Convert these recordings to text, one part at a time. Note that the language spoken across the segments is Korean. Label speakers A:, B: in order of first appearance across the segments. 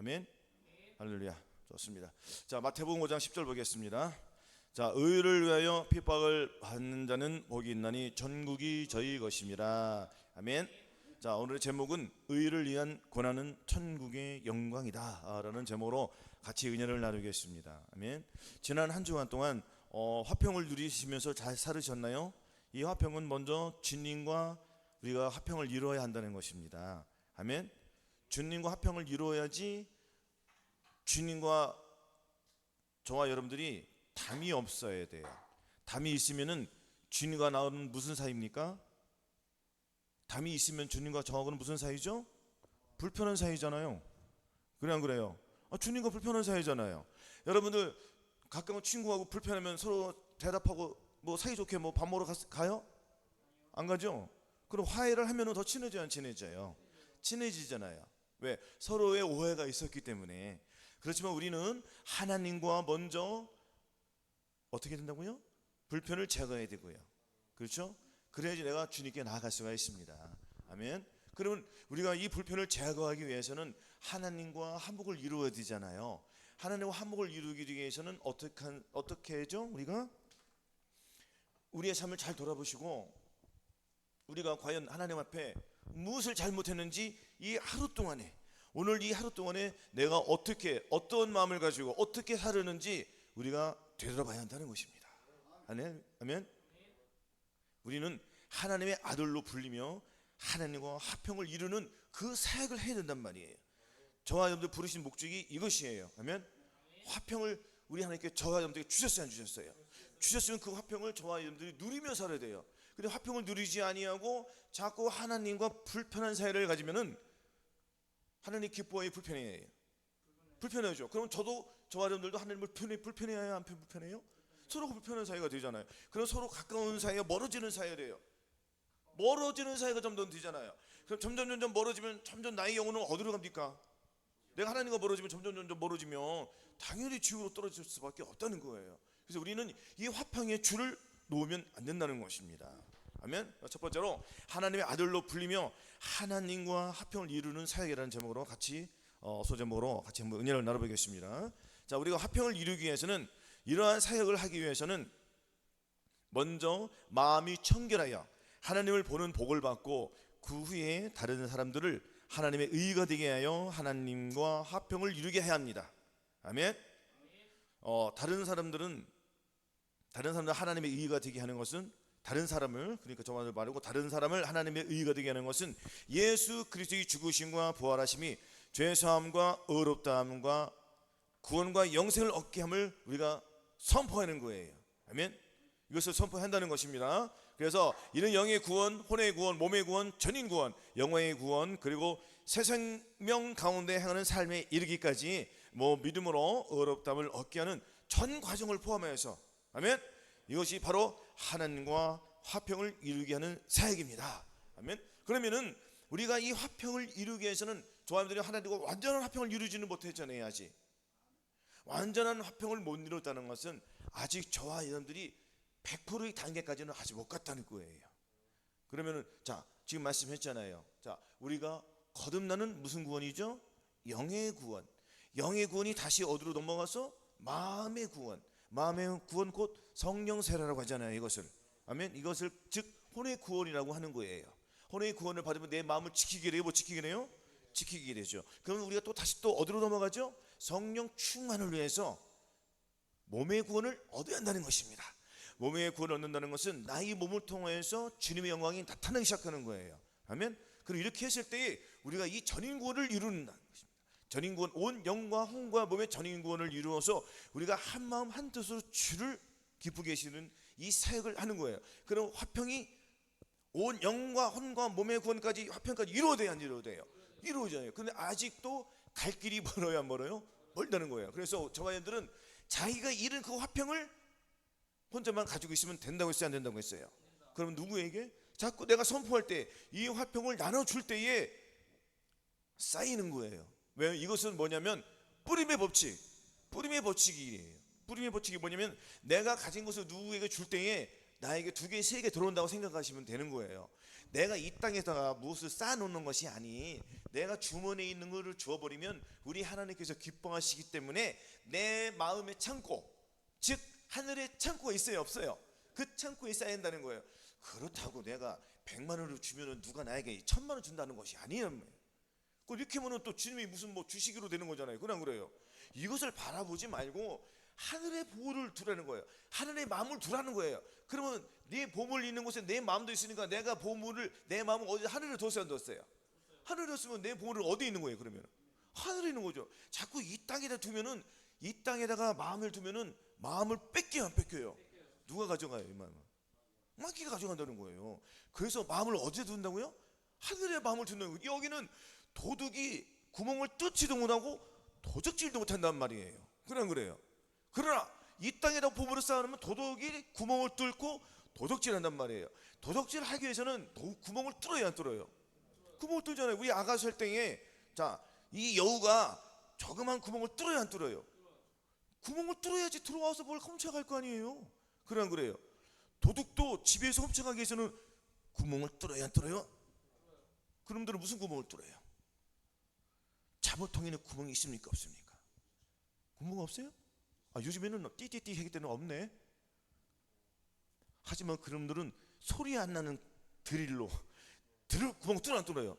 A: 아멘. 할렐루야. 좋습니다. 자, 마태복음 5장 10절 보겠습니다. 자, 의를 위하여 핍박을 받는 자는 복이 있나니 천국이 저희 것임이라. 아멘. 자, 오늘의 제목은 의를 위한 고난은 천국의 영광이다 라는 제목으로 같이 은혜를 나누겠습니다. 아멘. 지난 한 주간 동안 화평을 누리시면서 잘 살으셨나요? 이 화평은 먼저 주님과 우리가 화평을 이루어야 한다는 것입니다. 아멘. 주님과 화평을 이루어야지 주님과 저와 여러분들이 담이 없어야 돼요. 담이 있으면은 주님과 나는 무슨 사이입니까? 담이 있으면 주님과 저하고는 무슨 사이죠? 불편한 사이잖아요. 그래 안 그래요? 주님과 불편한 사이잖아요. 여러분들 가까운 친구하고 불편하면 서로 대답하고 뭐 사이좋게 뭐 밥 먹으러 가요? 안 가죠? 그럼 화해를 하면 더 친해져요, 안 친해져요? 친해지잖아요. 왜? 서로의 오해가 있었기 때문에. 그렇지만 우리는 하나님과 먼저 어떻게 된다고요? 불편을 제거해야 되고요. 그렇죠? 그래야지 내가 주님께 나아갈 수가 있습니다. 아멘. 그러면 우리가 이 불편을 제거하기 위해서는 하나님과 화목을 이루어야 되잖아요. 하나님과 화목을 이루기 위해서는 어떻게 하죠? 우리가 우리의 삶을 잘 돌아보시고 우리가 과연 하나님 앞에 무엇을 잘못했는지 이 하루 동안에, 오늘 이 하루 동안에 내가 어떤 마음을 가지고 어떻게 살았는지 우리가 되돌아봐야 한다는 것입니다. 아멘. 우리는 하나님의 아들로 불리며 하나님과 화평을 이루는 그 사역을 해야 된단 말이에요. 저와 여러분들 부르신 목적이 이것이에요. 아멘. 화평을 우리 하나님께 저와 여러분들에게 주셨어요, 안 주셨어요? 주셨으면 그 화평을 저와 여러분들이 누리며 살아야 돼요. 근데 화평을 누리지 아니하고 자꾸 하나님과 불편한 사이를 가지면은 하나님 기뻐해, 불편해요? 불편해죠. 그럼 저와 여러분들도 하나님을 불편해야 안 불편해요? 서로 불편한 사이가 되잖아요. 그럼 서로 가까운 사이가 멀어지는 사이가 돼요. 멀어지는 사이가 점점 되잖아요. 그럼 점점 멀어지면 점점 나의 영혼은 어디로 갑니까? 내가 하나님과 멀어지면 점점 멀어지면 당연히 지옥으로 떨어질 수밖에 없다는 거예요. 그래서 우리는 이 화평의 줄을 놓으면 안 된다는 것입니다. 아멘. 첫 번째로 하나님의 아들로 불리며 하나님과 화평을 이루는 사역이라는 제목으로 같이 소제목으로 같이 한번 은혜를 나눠보겠습니다. 자, 우리가 화평을 이루기 위해서는, 이러한 사역을 하기 위해서는 먼저 마음이 청결하여 하나님을 보는 복을 받고 그 후에 다른 사람들을 하나님의 의가 되게 하여 하나님과 화평을 이루게 해야 합니다. 아멘. 다른 사람들 하나님의 의가 되게 하는 것은, 다른 사람을, 그러니까 저만을 말하고 다른 사람을 하나님의 의가 되게 하는 것은 예수 그리스도의 죽으심과 부활하심이 죄사함과 의롭다함과 구원과 영생을 얻게 함을 우리가 선포하는 거예요. 아멘. 이것을 선포한다는 것입니다. 그래서 이는 영의 구원, 혼의 구원, 몸의 구원, 전인 구원, 영혼의 구원, 그리고 새 생명 가운데 행하는 삶에 이르기까지 믿음으로 의롭다함을 얻게 하는 전 과정을 포함해서, 아멘. 이것이 바로 하나님과 화평을 이루게 하는 사역입니다. 아멘. 그러면은 우리가 이 화평을 이루기 위해서는 저와 여러분들이 하나님과 완전한 화평을 이루지는 못했잖아요. 아직 완전한 화평을 못 이뤘다는 것은 아직 저와 여러분들이 100%의 단계까지는 아직 못 갔다는 거예요. 그러면은 자, 지금 말씀했잖아요. 자, 우리가 거듭나는 무슨 구원이죠? 영의 구원. 영의 구원이 다시 어디로 넘어가서 마음의 구원. 마음의 구원 곧 성령 세례라고 하잖아요. 이것을, 아멘. 이것을 즉 혼의 구원이라고 하는 거예요. 혼의 구원을 받으면 내 마음을 지키게 돼요. 뭐 지키게 돼요? 지키게 되죠. 그러면 우리가 다시 어디로 넘어가죠? 성령 충만을 위해서 몸의 구원을 얻어야 한다는 것입니다. 몸의 구원을 얻는다는 것은 나의 몸을 통해서 주님의 영광이 나타나기 시작하는 거예요. 아멘. 그리고 이렇게 했을 때에 우리가 이 전인 구원을 이루는 것입니다. 전인 구원, 온 영과 혼과 몸의 전인 구원을 이루어서 우리가 한 마음 한 뜻으로 주를 기쁘게 하시는 이 사역을 하는 거예요. 그럼 화평이 온 영과 혼과 몸의 구원까지, 화평까지 이루어져야 안 이루어져요? 이루어져요. 근데 아직도 갈 길이 멀어요, 안 멀어요? 멀다는 거예요. 그래서 저와 여러분들은 자기가 잃은 그 화평을 혼자만 가지고 있으면 된다고 했어요, 안 된다고 했어요? 그러면 누구에게? 자꾸 내가 선포할 때 이 화평을 나눠줄 때에 쌓이는 거예요. 왜? 이것은 뭐냐면 뿌림의 법칙이에요. 뿌림의 법칙이 뭐냐면 내가 가진 것을 누구에게 줄 때에 나에게 2개, 3개 들어온다고 생각하시면 되는 거예요. 내가 이 땅에다가 무엇을 쌓아놓는 것이 아닌 내가 주머니에 있는 것을 주어버리면 우리 하나님께서 기뻐하시기 때문에 내 마음의 창고, 즉 하늘의 창고가 있어요, 없어요? 그 창고에 쌓여야 한다는 거예요. 그렇다고 내가 100만 원을 주면은 누가 나에게 1000만 원 준다는 것이 아니에요. 이렇게 하면 또 주님이 무슨 뭐 주시기로 되는 거잖아요. 그냥 그래요. 이것을 바라보지 말고 하늘의 보호를 두라는 거예요. 하늘의 마음을 두라는 거예요. 그러면 네 보물 있는 곳에 내 마음도 있으니까 내가 보물을, 내 마음을 어디 하늘에 뒀어요, 안 뒀어요? 하늘에 뒀으면 내 보물은 어디 있는 거예요? 그러면 하늘에 있는 거죠. 자꾸 이 땅에다 두면은, 이 땅에다가 마음을 두면은 마음을 뺏겨요, 안 뺏겨요? 누가 가져가요? 이 마음을 마귀가 가져간다는 거예요. 그래서 마음을 어디에 둔다고요? 하늘에 마음을 둔다는 거예요. 여기는 도둑이 구멍을 뚫지도 못하고 도적질도 못한단 말이에요. 그냥 그래요. 그러나 이 땅에다 보물을 쌓아놓으면 도둑이 구멍을 뚫고 도적질한단 말이에을 도적질하기 위해서는 구멍을 뚫어야 안 뚫어요? 구멍을 뚫잖아요. 우리 아가설땡에 이 여우가 조그만 구멍을 뚫어야 안 뚫어요? 구멍을 뚫어야지 들어와서 뭘 훔쳐갈 거 아니에요. 그냥 그래요. 도둑도 집에서 훔쳐가기 위해서는 구멍을 뚫어야 안 뚫어요? 그놈들은 무슨 구멍을 뚫어요? 자물통에는 구멍이 있습니까, 없습니까? 구멍 없어요? 요즘에는 띠띠띠 하기 때는 없네. 하지만 그놈들은 소리 안 나는 드릴로 구멍 뚫어 안 뚫어요?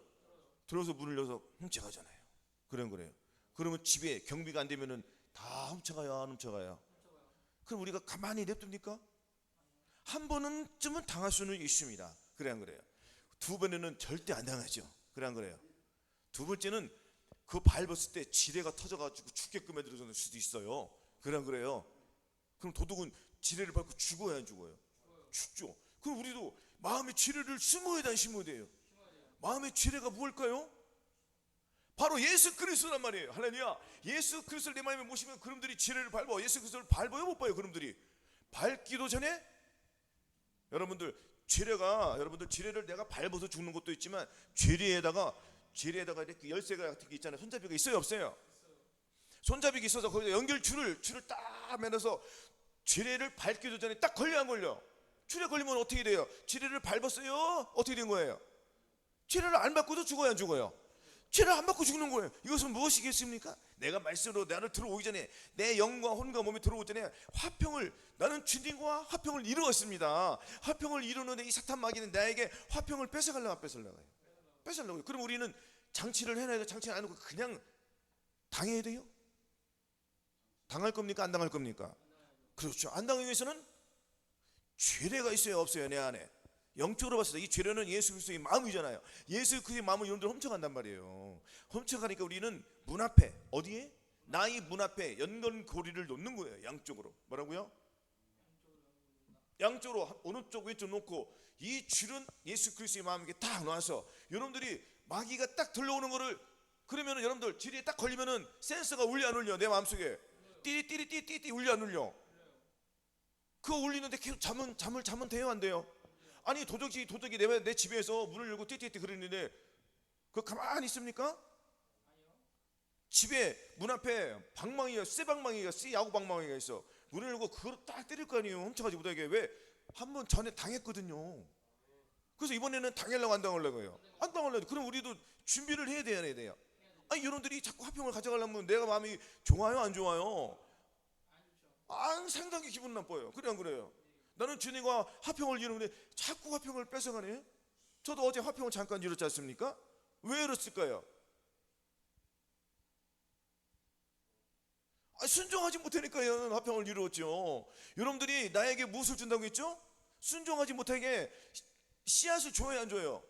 A: 들어서 문을 열어서 훔쳐가잖아요. 그래요. 그러면 집에 경비가 안 되면은 다 훔쳐가요, 안 훔쳐가요? 그럼 우리가 가만히 냅둡니까? 한 번쯤은 당할 수는 있습니다. 그래요. 2번에는 절대 안 당하죠. 그래요. 2번째는 그 밟았을 때 지뢰가 터져가지고 죽게끔 해드릴 수도 있어요. 그래요. 그럼 도둑은 지뢰를 밟고 죽어야 안 죽어요? 죽죠. 그럼 우리도 마음의 지뢰를 심어야 돼, 안 심어야 돼요? 마음의 지뢰가 무엇일까요? 바로 예수 그리스도란 말이에요. 할렐루야. 예수 그리스도를 내 마음에 모시면 그놈들이 지뢰를 밟아. 예수 그리스도를 밟아요, 못 봐요? 그놈들이 밟기도 전에 여러분들 지뢰를 내가 밟아서 죽는 것도 있지만 지뢰에다가 이렇게 열쇠가 같은 게 있잖아요. 손잡이가 있어요, 없어요? 손잡이가 있어서 거기다 연결줄을 딱 매너서 지뢰를 밟기도 전에 딱 걸려, 안 걸려? 지뢰 걸리면 어떻게 돼요? 지뢰를 밟았어요? 어떻게 된 거예요? 지뢰를 안 밟고도 죽어요, 안 죽어요? 지뢰를 안 밟고 죽는 거예요. 이것은 무엇이겠습니까? 내가 말씀으로 나를 들어오기 전에, 내 영과 혼과 몸이 들어오기 전에 나는 주님과 화평을 이루었습니다. 화평을 이루는데 이 사탄 마귀는 나에게 화평을 뺏어가려고, 안 뺏어가려고요? 뺏으려고요. 그럼 우리는 장치를 해놔야 돼. 장치 안 해놓고 그냥 당해야 돼요? 당할 겁니까, 안 당할 겁니까? 그렇죠. 안 당하기 위해서는 죄례가 있어요, 없어요? 내 안에 영적으로 봤을 때 이 죄례는 예수 그리스도의 마음이잖아요. 예수 그리스도의 마음을 여러분들 훔쳐간단 말이에요. 훔쳐가니까 우리는 문 앞에, 어디에? 나의 문 앞에 연결고리를 놓는 거예요. 양쪽으로. 뭐라고요? 양쪽으로, 오른쪽 왼쪽 놓고 이 줄은 예수 그리스도의 마음에게 딱 놔서 여러분들이 마귀가 딱 들러오는 거를, 그러면은 여러분들 지뢰에 딱 걸리면은 센서가 울려 안 울려? 내 마음속에 띠리띠리띠띠 울려 안 울려? 그거 울리는데 계속 자면 돼요, 안 돼요? 아니 도둑이 내 집에서 문을 열고 띠띠띠 그러는데 그거 가만히 있습니까? 집에 문 앞에 쇠 야구 방망이가 있어. 문을 열고 그걸 딱 때릴 거 아니에요. 훔쳐가지 못하게. 왜? 한 번 전에 당했거든요. 그래서 이번에는 당하려고 안 당하려고요? 안 당하려고. 그럼 우리도 준비를 해야 돼요, 안 해야 돼요? 아니 여러분들이 자꾸 화평을 가져가려면 내가 마음이 좋아요, 안 좋아요? 상당히 기분 나빠요. 그래 안 그래요? 나는 주님과 화평을 이루는데 자꾸 화평을 뺏어가네. 저도 어제 화평을 잠깐 이뤘지 않습니까? 왜 이랬을까요? 순종하지 못하니까 화평을 이루었죠. 여러분들이 나에게 무엇을 준다고 했죠? 순종하지 못하게 씨앗을 줘야 안 줘요?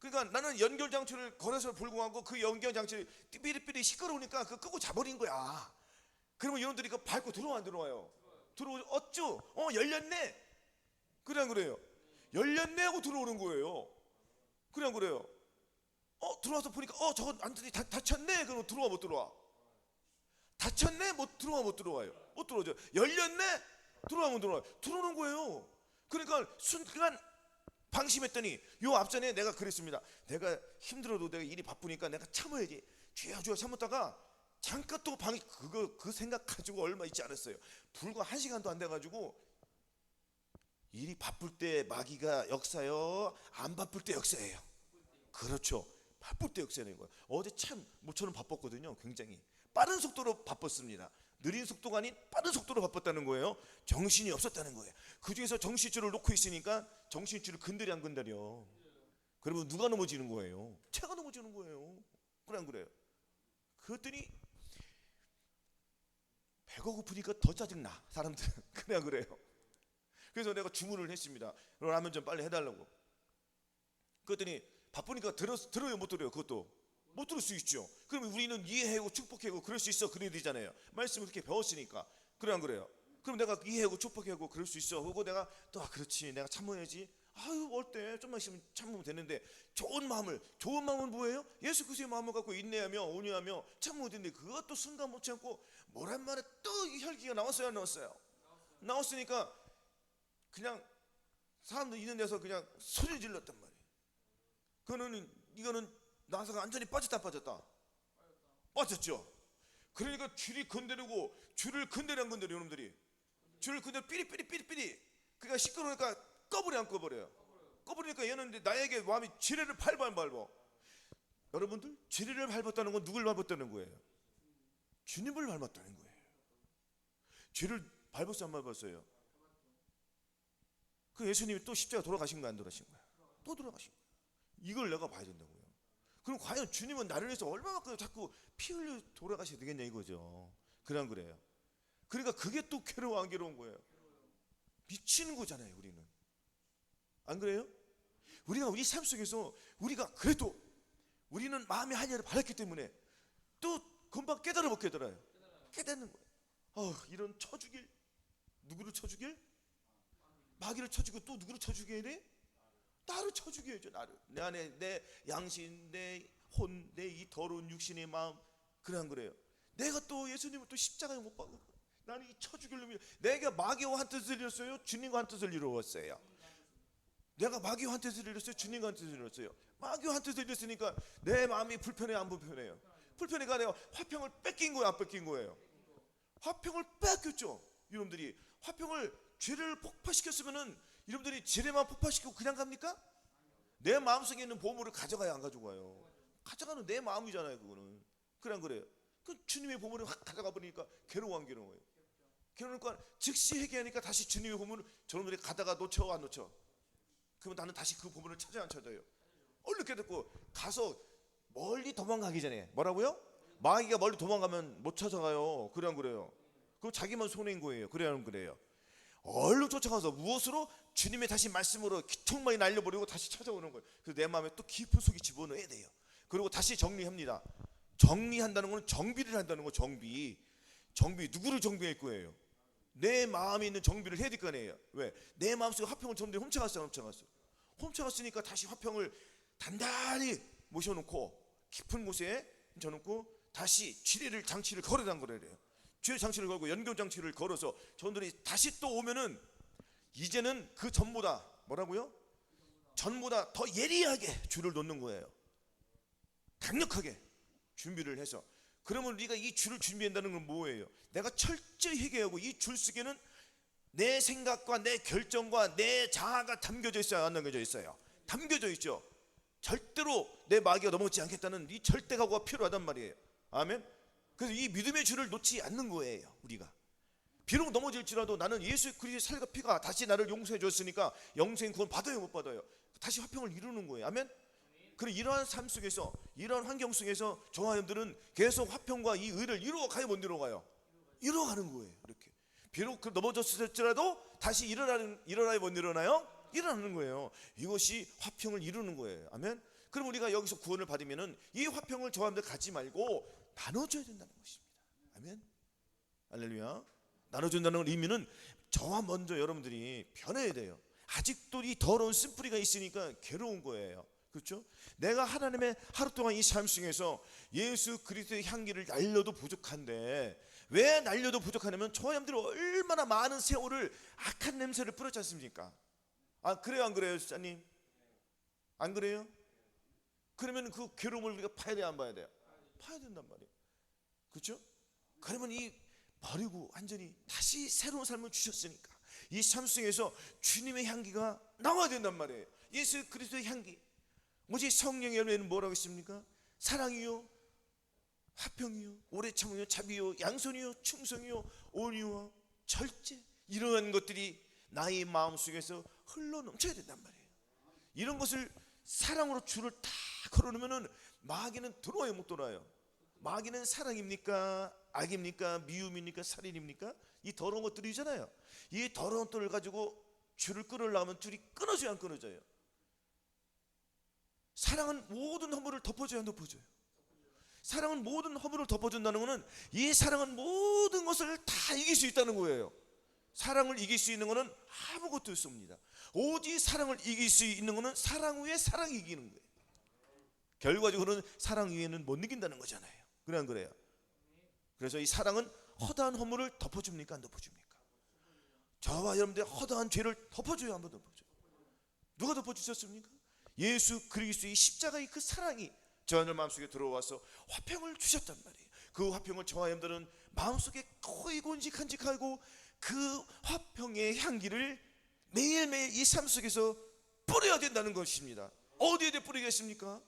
A: 그러니까 나는 연결장치를 걸어서 불구하고 그 연결장치를 삐리삐리 시끄러우니까 그거 끄고 자버린 거야. 그러면 여러분들이 그거 밟고 들어와 안 들어와요? 들어오죠. 어쭈? 열렸네. 그래 안 그래요? 열렸네 하고 들어오는 거예요. 그래 안 그래요? 들어와서 보니까 저거 완전히 닫혔네. 그럼 들어와 못 들어와? 닫혔네? 못 들어와요? 못 들어오죠. 열렸네? 들어와면 들어와요. 들어오는 거예요. 그러니까 순간 방심했더니 요 앞전에 내가 그랬습니다. 내가 힘들어도 내가 일이 바쁘니까 내가 참아야지. 주여 참았다가 잠깐 또 그 생각 가지고 얼마 있지 않았어요. 불과 1시간도 안 돼가지고 일이 바쁠 때 마귀가 역사요, 안 바쁠 때 역사예요. 그렇죠. 바쁠 때 역사하는 거예요. 어제 참 모처럼 바빴거든요. 굉장히 빠른 속도로 바빴습니다. 느린 속도가 아닌 빠른 속도로 바빴다는 거예요. 정신이 없었다는 거예요. 그 중에서 정신줄을 놓고 있으니까 정신줄을 근들이 안 근다려. 그러면 누가 넘어지는 거예요? 제가 넘어지는 거예요. 그래 안 그래요? 그랬더니 배가 고프니까 더 짜증나 사람들은. 그래 안 그래요? 그래서 내가 주문을 했습니다. 라면 좀 빨리 해달라고. 그랬더니 바쁘니까 들어요 못 들어요? 그것도 못 들을 수 있죠. 그러면 우리는 이해하고 축복하고 그럴 수 있어 그래야 되잖아요. 말씀을 그렇게 배웠으니까. 그래 안 그래요? 그럼 내가 이해하고 축복하고 그럴 수 있어. 그리고 내가 또 그렇지 내가 참아야지. 아유 올 때 좀만 있으면 참으면 되는데 좋은 마음은 뭐예요? 예수 그리스도의 마음을 갖고 인내하며 온유하며 참으면 되는데 그것도 순간 못 참고 모란 말에 또 혈기가 나왔어요 안 나왔어요? 나왔으니까 그냥 사람들 있는 데서 그냥 소리 질렀단 말이에요. 이거는 나사가 완전히 빠졌다 안 빠졌다? 빠졌죠. 그러니까 줄이 건드리고 줄을 건드려 안 건드려 여러분들이? 줄을 건드려 삐리삐리 그러니까 시끄러우니까 꺼버려 안 꺼버려요? 꺼버리니까 얘는 나에게 마음이 지뢰를 밟아 안 밟아? 여러분들 지뢰를 밟았다는 건 누굴 밟았다는 거예요? 주님을 밟았다는 거예요. 죄를 밟았어요 안 밟았어요? 그 예수님이 또 십자가 돌아가신 거야 안 돌아가신 거야? 또 돌아가신 거야. 이걸 내가 봐야 된다고요. 그럼 과연 주님은 나를 위해서 얼마만큼 자꾸 피 흘려 돌아가셔야 되겠냐 이거죠. 그래 안 그래요? 그러니까 그게 또 괴로워 안 괴로운 거예요? 미치는 거잖아요 우리는. 안 그래요? 우리가 우리 삶 속에서 우리가 그래도 우리는 마음의 한여를 받았기 때문에 또 금방 깨달아 못 깨달아요? 깨닫는 거예요. 이런 쳐 죽일, 누구를 쳐 죽일? 마귀를 쳐 죽이고 또 누구를 쳐 죽여야 돼? 나를 쳐 죽여야죠. 나를. 내 안에 내 양심, 내 혼, 내 이 더러운 육신의 마음. 그래 안 그래요? 내가 또 예수님을 또 십자가에 못 박고 나는 이 쳐 죽일 놈이 내가 마귀와 한 뜻을 이뤘어요? 주님과 한 뜻을 이루었어요? 내가 마귀와 한 뜻을 이뤘어요? 주님과 한 뜻을 이뤘어요? 마귀와 한 뜻을 이뤘으니까 내 마음이 불편해요 안 불편해요? 불편해가 내가 화평을 뺏긴 거예요 안 뺏긴 거예요? 화평을 뺏겼죠. 여러분들이 화평을 죄를 폭파시켰으면은 여러분들이 죄만 폭파시키고 그냥 갑니까? 내 마음속에 있는 보물을 가져가야 안 가져가요? 가져가는 내 마음이잖아요 그거는. 그래 안 그래요? 그 주님의 보물을 확 가져가 버리니까 괴로워 안 괴로워요? 그러니까 즉시 회개하니까 다시 주님의 보물을 저놈들이 가다가 놓쳐 안 놓쳐? 그러면 나는 다시 그 보물을 찾아야 안 찾아요? 얼른 깨닫고 가서 멀리 도망가기 전에 뭐라고요? 마귀가 멀리 도망가면 못 찾아가요. 그래 안 그래요? 그럼 자기만 손해인 거예요. 그래 안 그래요? 얼른 쫓아가서 무엇으로? 주님의 다시 말씀으로 기통만이 날려버리고 다시 찾아오는 거예요. 그래서 내 마음에 또 깊은 속에 집어넣어야 돼요. 그리고 다시 정리합니다. 정리한다는 건 정비를 한다는 거. 정비 누구를 정비할 거예요? 내 마음에 있는 정비를 해야 될 거 아니에요. 왜? 내 마음속에 화평을 전부 훔쳐갔어요 훔쳐갔으니까 다시 화평을 단단히 모셔놓고 깊은 곳에 져놓고 다시 지뢰를 장치를 걸어단 거래요. 지뢰 장치를 걸고 연결 장치를 걸어서 저들이 다시 또 오면은 이제는 그 전보다 뭐라고요? 전보다 더 예리하게 줄을 놓는 거예요. 강력하게 준비를 해서. 그러면 우리가 이 줄을 준비한다는 건 뭐예요? 내가 철저히 회개하고 이 줄 속에는 내 생각과 내 결정과 내 자아가 담겨져 있어요 안 담겨져 있어요? 담겨져 있죠. 절대로 내 마귀가 넘어지지 않겠다는 이 절대각오가 필요하단 말이에요. 아멘. 그래서 이 믿음의 줄을 놓지 않는 거예요 우리가. 비록 넘어질지라도 나는 예수 그리스도의 살과 피가 다시 나를 용서해 줬으니까 영생 구원 받아요 못 받아요? 다시 화평을 이루는 거예요. 아멘. 그리고 이러한 삶 속에서 이러한 환경 속에서 저와 여러분들은 계속 화평과 이 의를 이루어가요 못 이루어가요? 이루어가는 거예요. 이렇게 비록 넘어졌을지라도 다시 일어나요 못 일어나요? 일어나는 거예요. 이것이 화평을 이루는 거예요. 아멘. 그럼 우리가 여기서 구원을 받으면은 이 화평을 저와 여러분들 갖지 말고 나눠줘야 된다는 것입니다. 아멘. 할렐루야. 나눠준다는 의미는 저와 먼저 여러분들이 변해야 돼요. 아직도 이 더러운 쓴뿌리가 있으니까 괴로운 거예요. 그렇죠? 내가 하나님의 하루 동안 이 삶 속에서 예수 그리스도의 향기를 날려도 부족한데 왜 날려도 부족하냐면 저와 여러분들이 얼마나 많은 세월을 악한 냄새를 뿌렸지 않습니까? 아 그래요 안 그래요 집사님? 안 그래요? 그러면 그 괴로움을 우리가 파야 돼요 안 파야 돼요? 파야 된단 말이에요. 그렇죠? 그러면 이 버리고 완전히 다시 새로운 삶을 주셨으니까 이 삶 속에서 주님의 향기가 나와야 된단 말이에요. 예수 그리스도의 향기. 뭐지? 성령의 열매는 뭐라고 했습니까? 사랑이요, 화평이요, 오래 참으요, 자비요, 양선이요, 충성이요, 온유와 절제. 이러한 것들이 나의 마음속에서 흘러 넘쳐야 된단 말이에요. 이런 것을 사랑으로 줄을 다 걸어놓으면 마귀는 들어와요, 못 들어와요? 마귀는 사랑입니까? 악입니까? 미움입니까? 살인입니까? 이 더러운 것들이잖아요. 이 더러운 것들을 가지고 줄을 끊으려면 줄이 끊어져요, 안 끊어져요? 사랑은 모든 허물을 덮어줘야 안 덮어줘요? 사랑은 모든 허물을 덮어준다는 것은 이 사랑은 모든 것을 다 이길 수 있다는 거예요. 사랑을 이길 수 있는 것은 아무것도 없습니다. 오직 사랑을 이길 수 있는 것은 사랑 위에 사랑이 이기는 거예요. 결과적으로는 사랑 위에는 못 이긴다는 거잖아요. 그래 안 그래요? 그래서 이 사랑은 허다한 허물을 덮어줍니까? 안 덮어줍니까? 저와 여러분들의 허다한 죄를 덮어줘요, 안 덮어줘요? 누가 덮어주셨습니까? 예수 그리스도의 십자가의 그 사랑이 저희들 마음속에 들어와서 화평을 주셨단 말이에요. 그 화평을 저와 여러분들은 마음속에 거의 간직하고 그 화평의 향기를 매일매일 이 삶 속에서 뿌려야 된다는 것입니다. 어디에 뿌리겠습니까?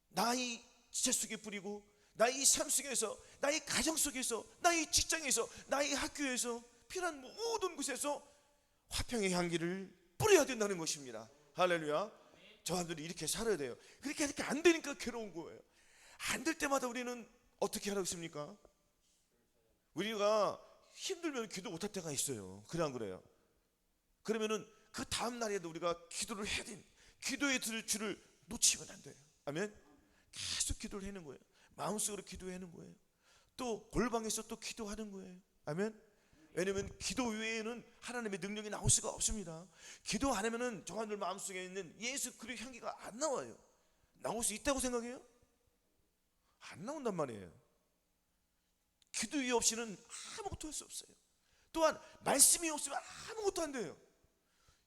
A: 나의 지체 속에 뿌리고, 나의 삶 속에서, 나의 가정 속에서, 나의 직장에서, 나의 학교에서, 필요한 모든 곳에서 화평의 향기를 뿌려야 된다는 것입니다. 할렐루야. 저분들이 이렇게 살아야 돼요. 그렇게 안 되니까 괴로운 거예요. 안 될 때마다 우리는 어떻게 하라고 했습니까? 우리가 힘들면 기도 못할 때가 있어요. 그래 안 그래요? 그러면은 그 다음 날에도 우리가 기도를 해야 돼. 기도의 줄을 놓치면 안 돼요. 아멘. 계속 기도를 하는 거예요. 마음속으로 기도하는 거예요. 또 골방에서 또 기도하는 거예요. 아멘. 왜냐하면 기도 외에는 하나님의 능력이 나올 수가 없습니다. 기도 안 하면은 저한들 마음속에 있는 예수 그리스도의 향기가 안 나와요. 나올 수 있다고 생각해요? 안 나온단 말이에요. 기도 없이는 아무것도 할 수 없어요. 또한 말씀이 없으면 아무것도 안 돼요.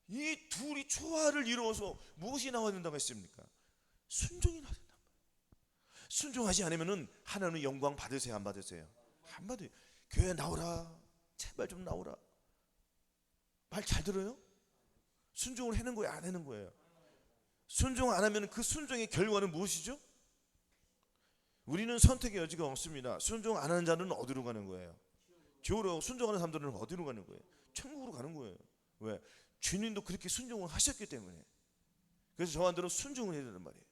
A: 이 둘이 조화를 이루어서 무엇이 나와야 된다고 했습니까? 순종이 나와야 된단 말이에요. 순종하지 않으면 하나님은 영광 받으세요, 안 받으세요? 안 받아요. 교회 나오라, 제발 좀 나오라. 말 잘 들어요? 순종을 하는 거예요, 안 하는 거예요? 순종 안 하면 그 순종의 결과는 무엇이죠? 우리는 선택의 여지가 없습니다. 순종 안 하는 자는 어디로 가는 거예요? 지옥으로. 순종하는 사람들은 어디로 가는 거예요? 천국으로 가는 거예요. 왜? 주님도 그렇게 순종을 하셨기 때문에. 그래서 저한테는 순종을 해야 된단 말이에요.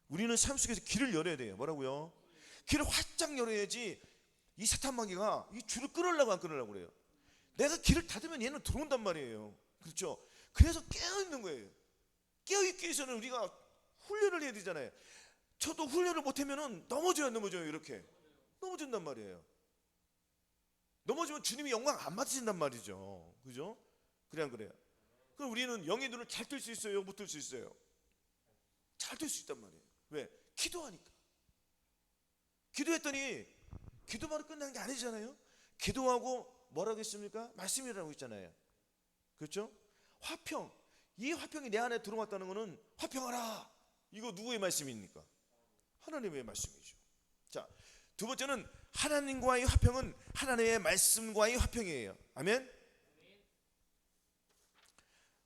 A: 우리는 삶 속에서 길을 열어야 돼요. 뭐라고요? 길을 활짝 열어야지 이 사탄 마귀가 이 줄을 끊으려고 안 끊으려고 그래요. 내가 길을 닫으면 얘는 들어온단 말이에요. 그렇죠? 그래서 깨어있는 거예요. 깨어있기 위해서는 우리가 훈련을 해야 되잖아요. 저도 훈련을 못하면 넘어져요. 이렇게 넘어진단 말이에요. 넘어지면 주님이 영광 안 받으신단 말이죠. 그죠? 그래 안 그래요? 그럼 우리는 영의 눈을 잘 뜰 수 있어요? 못 뜰 수 있어요? 잘 뜰 수 있단 말이에요. 왜? 기도하니까. 기도했더니 기도만 끝나는 게 아니잖아요. 기도하고 뭐라고 했습니까? 말씀이라고 했잖아요. 그렇죠? 화평. 이 화평이 내 안에 들어왔다는 것은 화평하라. 이거 누구의 말씀입니까? 하나님의 말씀이죠. 자, 두 번째는 하나님과의 화평은 하나님의 말씀과의 화평이에요. 아멘.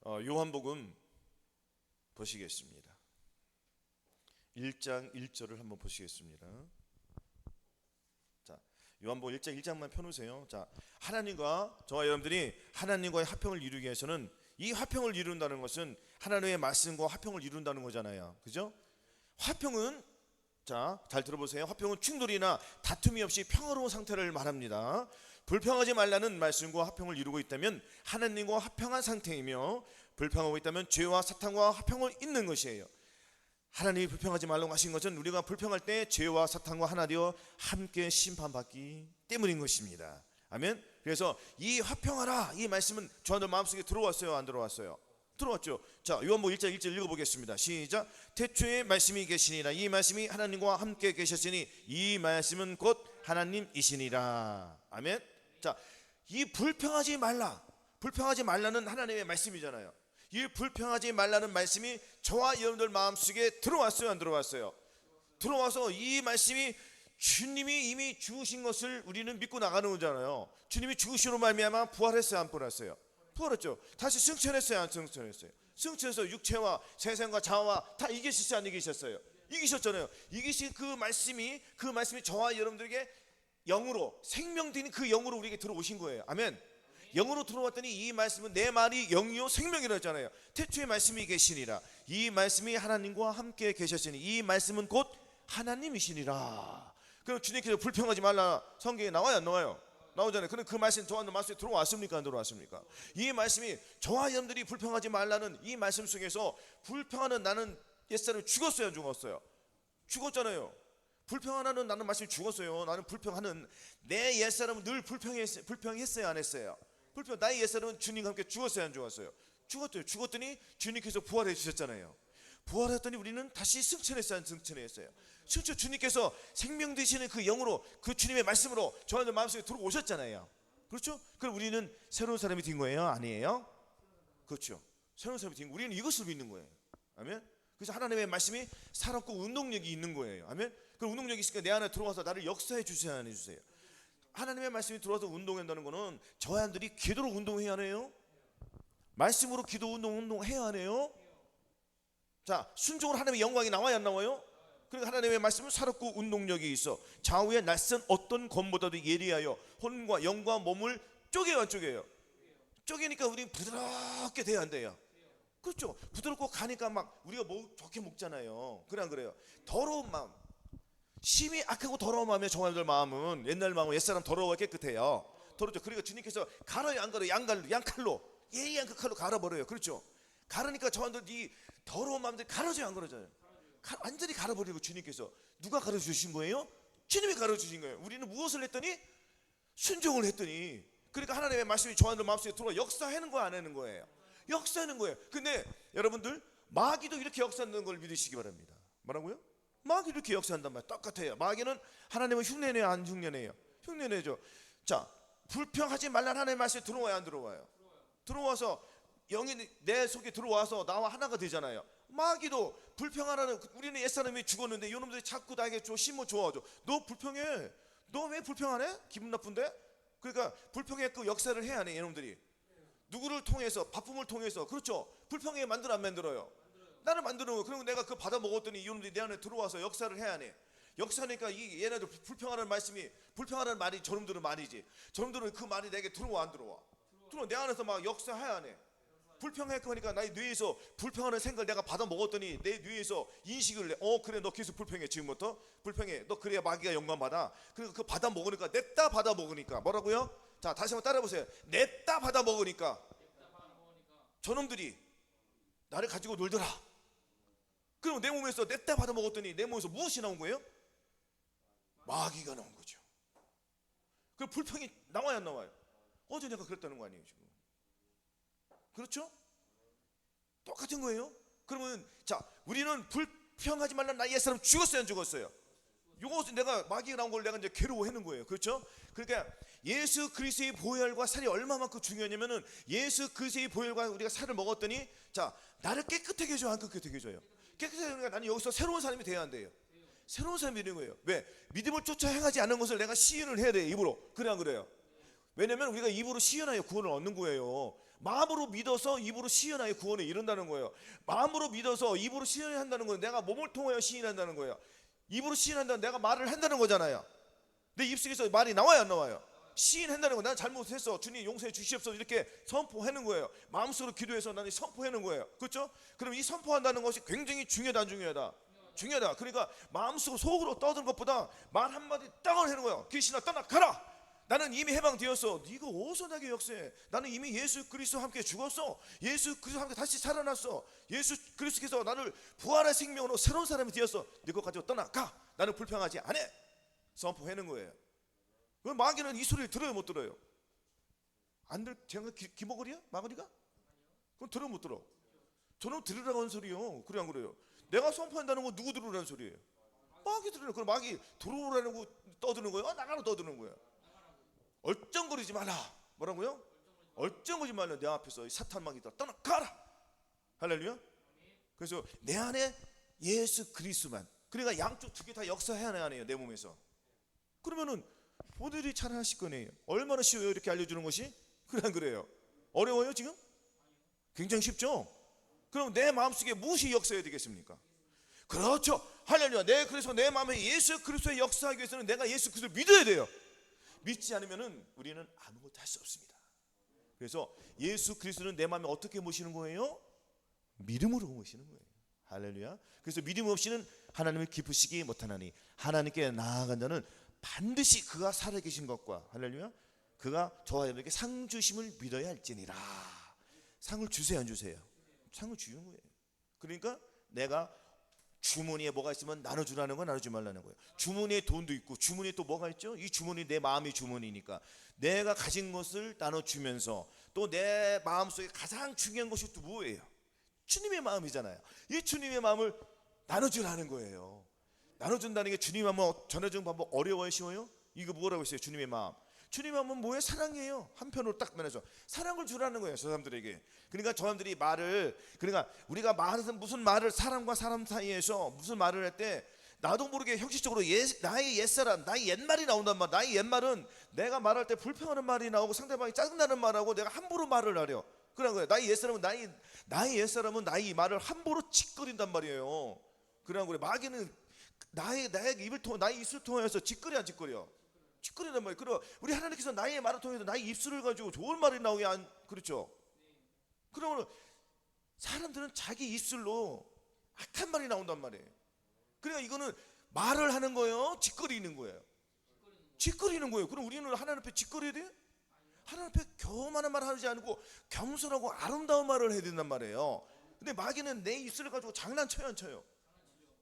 A: 요한복음 보시겠습니다. 1장 1절을 한번 보시겠습니다. 자, 요한복음 1장 1장만 펴놓으세요. 자, 하나님과 저와 여러분들이 하나님과의 화평을 이루기 위해서는 이 화평을 이룬다는 것은 하나님의 말씀과 화평을 이룬다는 거잖아요. 그죠? 화평은 자, 잘 들어보세요. 화평은 충돌이나 다툼이 없이 평화로운 상태를 말합니다. 불평하지 말라는 말씀과 화평을 이루고 있다면 하나님과 화평한 상태이며, 불평하고 있다면 죄와 사탄과 화평을 잇는 것이에요. 하나님이 불평하지 말라고 하신 것은 우리가 불평할 때 죄와 사탄과 하나 되어 함께 심판받기 때문인 것입니다. 아멘. 그래서 이 화평하라 이 말씀은 저한테 마음속에 들어왔어요, 안 들어왔어요? 들어왔죠. 자, 요한복음 1장 1절 읽어보겠습니다. 시작. 태초에 말씀이 계시니라. 이 말씀이 하나님과 함께 계셨으니 이 말씀은 곧 하나님이시니라. 아멘. 자, 이 불평하지 말라. 불평하지 말라는 하나님의 말씀이잖아요. 이 불평하지 말라는 말씀이 저와 여러분들 마음속에 들어왔어요, 안 들어왔어요? 들어와서 이 말씀이 주님이 이미 죽으신 것을 우리는 믿고 나가는 거잖아요. 주님이 죽으시로 말미암아 부활했어요, 안 부활했어요? 부활했죠. 다시 승천했어요, 안 승천했어요? 승천해서 육체와 세상과 자아와 다 이기셨어요, 안 이기셨어요? 이기셨잖아요. 이기신 그 말씀이 저와 여러분들에게 영으로, 생명된 그 영으로 우리에게 들어오신 거예요. 아멘. 영으로 들어왔더니 이 말씀은 내 말이 영이요 생명이라 했잖아요. 태초에 말씀이 계시니라. 이 말씀이 하나님과 함께 계셨으니 이 말씀은 곧 하나님이시니라. 그럼 주님께서 불평하지 말라 성경에 나와요, 안 나와요? 나오잖아요. 그럼 그 말씀 저와 말씀에 들어왔습니까, 안 들어왔습니까? 이 말씀이 저와 여러분들이 불평하지 말라는 이 말씀 속에서 불평하는 나는 옛사람이 죽었어요, 안 죽었어요? 죽었잖아요. 불평하는 나는 말씀이 죽었어요. 나는 불평하는 내 옛사람은 늘 불평했어요, 안 했어요? 불평. 나의 옛사람은 주님과 함께 죽었어요, 안 죽었어요? 죽었대요. 죽었더니 주님께서 부활해 주셨잖아요. 부활했더니 우리는 다시 승천했어요, 안 승천했어요? 실제 주님께서 생명 되시는 그 영으로, 그 주님의 말씀으로 저희들 마음속에 들어오셨잖아요. 그렇죠? 그럼 우리는 새로운 사람이 된 거예요, 아니에요? 그렇죠. 새로운 사람이 된 거. 우리는 이것을 믿는 거예요. 아멘. 그래서 하나님의 말씀이 살았고 운동력이 있는 거예요. 아멘. 그 운동력이 있으니까 내 안에 들어와서 나를 역사해 주세요, 안 해주세요? 하나님의 말씀이 들어와서 운동한다는 거는 저희들이 기도로 운동해야 하네요. 말씀으로 기도 운동해야 하네요. 자, 순종으로 하나님의 영광이 나와야 안 나와요? 그러니까 하나님의 말씀은 살았고 운동력이 있어 좌우의 낯선 어떤 검보다도 예리하여 혼과 영과 몸을 쪼개요, 안 쪼개요? 쪼개니까 우리는 부드럽게 돼야 한대요. 그렇죠? 부드럽고 가니까 막 우리가 좋게 먹잖아요. 그래 안 그래요? 더러운 마음, 심히 악하고 더러운 마음의 정화들 마음은 옛날 마음은 옛사람 더러워 깨끗해요. 더럽죠. 그러니까 주님께서 갈아요, 안 갈아요? 양칼로, 예리한 그 칼로 갈아버려요. 그렇죠? 가르니까 저한테 이 더러운 마음들이 갈아져요, 안 갈아져요? 완전히 갈아버리고 주님께서 누가 가르쳐주신 거예요? 주님이 가르쳐주신 거예요. 우리는 무엇을 했더니 순종을 했더니, 그러니까 하나님의 말씀이 저한테 마음속에 들어와 역사하는 거야, 안 하는 거예요? 역사하는 거예요. 근데 여러분들 마귀도 이렇게 역사하는 걸 믿으시기 바랍니다. 뭐라고요? 마귀도 이렇게 역사한단 말이에요. 똑같아요. 마귀는 하나님을 흉내내요, 안 흉내내요? 흉내내죠. 자, 불평하지 말라는 하나님의 말씀에 들어와요, 안 들어와요? 들어와서 영이 내 속에 들어와서 나와 하나가 되잖아요. 마귀도 불평하라는, 우리는 옛사람이 죽었는데 이놈들이 자꾸 나에게 심어 줘줘. 너 불평해. 너 왜 불평하네? 기분 나쁜데? 그러니까 불평의 그 역사를 해야 하네, 이놈들이. 누구를 통해서? 바쁨을 통해서. 그렇죠? 불평하게 만들어, 안 만들어요? 나를 만드는 거예요. 그리고 내가 그 받아 먹었더니 이놈들이 내 안에 들어와서 역사를 해야 하네. 역사니까 이 얘네들 불평하는 말씀이, 불평하는 말이 저놈들은 말이지. 저놈들은 그 말이 내게 들어와, 안 들어와? 들어와. 내 안에서 막 역사해야 하네. 불평했고 하니까 나의 뇌에서 불평하는 생각을 내가 받아 먹었더니 내 뇌에서 인식을 내. 그래, 너 계속 불평해. 지금부터 불평해. 너 그래야 마귀가 영광 받아. 그러니까 그 받아 먹으니까, 냅다 받아 먹으니까 뭐라고요? 자, 다시 한번 따라해 보세요. 냅다 받아 먹으니까 저놈들이 나를 가지고 놀더라. 그럼 내 몸에서 냅다 받아 먹었더니 내 몸에서 무엇이 나온 거예요? 마귀가 나온 거죠. 그 불평이 나와야 안 나와요? 어제 내가 그랬다는 거 아니에요, 지금? 그렇죠? 똑같은 거예요. 그러면 자, 우리는 불평하지 말라는 나의 옛사람 죽었어요, 안 죽었어요? 요거 내가 마귀가 나온 걸 내가 이제 괴로워하는 거예요. 그렇죠? 그러니까 예수 그리스도의 보혈과 살이 얼마만큼 중요하냐면은, 예수 그리스도의 보혈과 우리가 살을 먹었더니, 자, 나를 깨끗하게 해줘요, 안 깨끗하게 해줘요? 깨끗하게 하니까 나는 여기서 새로운 사람이 돼야 한대요. 새로운 사람이 되는 거예요. 왜? 믿음을 쫓아 행하지 않은 것을 내가 시인을 해야 돼요, 입으로. 그래 안 그래요? 왜냐면 우리가 입으로 시인하여 구원을 얻는 거예요. 마음으로 믿어서 입으로 시인하여 구원을 이룬다는 거예요. 마음으로 믿어서 입으로 시인한다는 건 내가 몸을 통하여 시인한다는 거예요. 입으로 시인한다는 내가 말을 한다는 거잖아요. 내 입속에서 말이 나와요, 안 나와요? 시인한다는 거. 난 잘못했어, 주님 용서해 주시옵소서, 이렇게 선포하는 거예요. 마음속으로 기도해서 나는 선포하는 거예요. 그렇죠? 그럼 이 선포한다는 것이 굉장히 중요하다, 안 중요하다? 중요하다. 그러니까 마음속으로 속으로 떠드는 것보다 말 한마디 떡을 하는 거예요. 귀신아 떠나가라. 나는 이미 해방되었어. 네가 어디서 나게 역사해? 나는 이미 예수 그리스도와 함께 죽었어. 예수 그리스도와 함께 다시 살아났어. 예수 그리스도께서 나를 부활의 생명으로 새로운 사람이 되었어. 네 것 가지고 떠나가. 나는 불평하지 않아. 선포하는 거예요. 그럼 마귀는 이 소리를 들어요, 못 들어요? 안 들, 제가 기먹으리야? 마귀가? 그럼 들어, 못 들어? 저는 들으라고 하는 소리요. 그래 안 그래요? 내가 선포한다는 건 누구 들으라는 소리예요? 마귀 들으라는. 그럼 마귀 들어오라는 거 떠드는 거예요? 나가라 떠드는 거예요? 얼쩡거리지 마라. 뭐라고요? 얼쩡거리지 말라. 내 앞에서 사탄 마귀다 떠나가라. 할렐루야. 그래서 내 안에 예수 그리스도만, 그러니까 양쪽 두 개 다 역사해야 하네요, 내 몸에서. 그러면은 본인들이 잘 하실 거네요. 얼마나 쉬워요 이렇게 알려주는 것이? 그래 안 그래요? 어려워요 지금? 굉장히 쉽죠? 그럼 내 마음속에 무엇이 역사해야 되겠습니까? 그렇죠. 할렐루야. 그래서 내 마음에 예수 그리스도의 역사하기 위해서는 내가 예수 그리스도를 믿어야 돼요. 믿지 않으면은 우리는 아무것도 할 수 없습니다. 그래서 예수 그리스도는 내 마음에 어떻게 모시는 거예요? 믿음으로 모시는 거예요. 할렐루야. 그래서 믿음 없이는 하나님을 기쁘시기 못하나니 하나님께 나아간 자는 반드시 그가 살아계신 것과 할렐루야 그가 저와 여러분에게 상 주심을 믿어야 할지니라. 상을 주세요 안 주세요? 상을 주는 거예요. 그러니까 내가 주머니에 뭐가 있으면 나눠주라는 거 나눠주지 말라는 거예요. 주머니에 돈도 있고 주머니에 또 뭐가 있죠? 이 주머니 내 마음의 주머니니까 내가 가진 것을 나눠주면서 또 내 마음속에 가장 중요한 것이 또 뭐예요? 주님의 마음이잖아요. 이 주님의 마음을 나눠주라는 거예요. 나눠준다는 게 주님의 마음을 전해주는 방법 어려워요 쉬워요? 이거 뭐라고 했어요? 주님의 마음. 주님의 마음은 뭐예요? 사랑이에요. 한편으로 딱 면해서 사랑을 주라는 거예요 저 사람들에게. 그러니까 저 사람들이 말을 그러니까 우리가 말은 무슨 말을 사람과 사람 사이에서 무슨 말을 할 때 나도 모르게 형식적으로 나의 옛사람 나의 옛말이 나온단 말이야. 나의 옛말은 내가 말할 때 불평하는 말이 나오고 상대방이 짜증나는 말하고 내가 함부로 말을 하려 그런 거예요. 나의 옛사람은 나의 옛사람은 나의 말을 함부로 짓거린단 말이에요. 그런 거예요. 마귀는 나의 입을 통해 나의 입술 통해서 짓거리 안 짓거려? 짓거린단 말이에요. 그럼 우리 하나님께서 나의 말을 통해서 나의 입술을 가지고 좋은 말이 나오게 안 그렇죠? 그러면 사람들은 자기 입술로 악한 말이 나온단 말이에요. 그러니까 이거는 말을 하는 거예요? 짓거리는 거예요? 짓거리는 거예요. 그럼 우리는 하나님 앞에 짓거려야 돼요? 하나님 앞에 교만한 말을 하지 않고 겸손하고 아름다운 말을 해야 된단 말이에요. 근데 마귀는 내 입술을 가지고 장난쳐요 안 쳐요?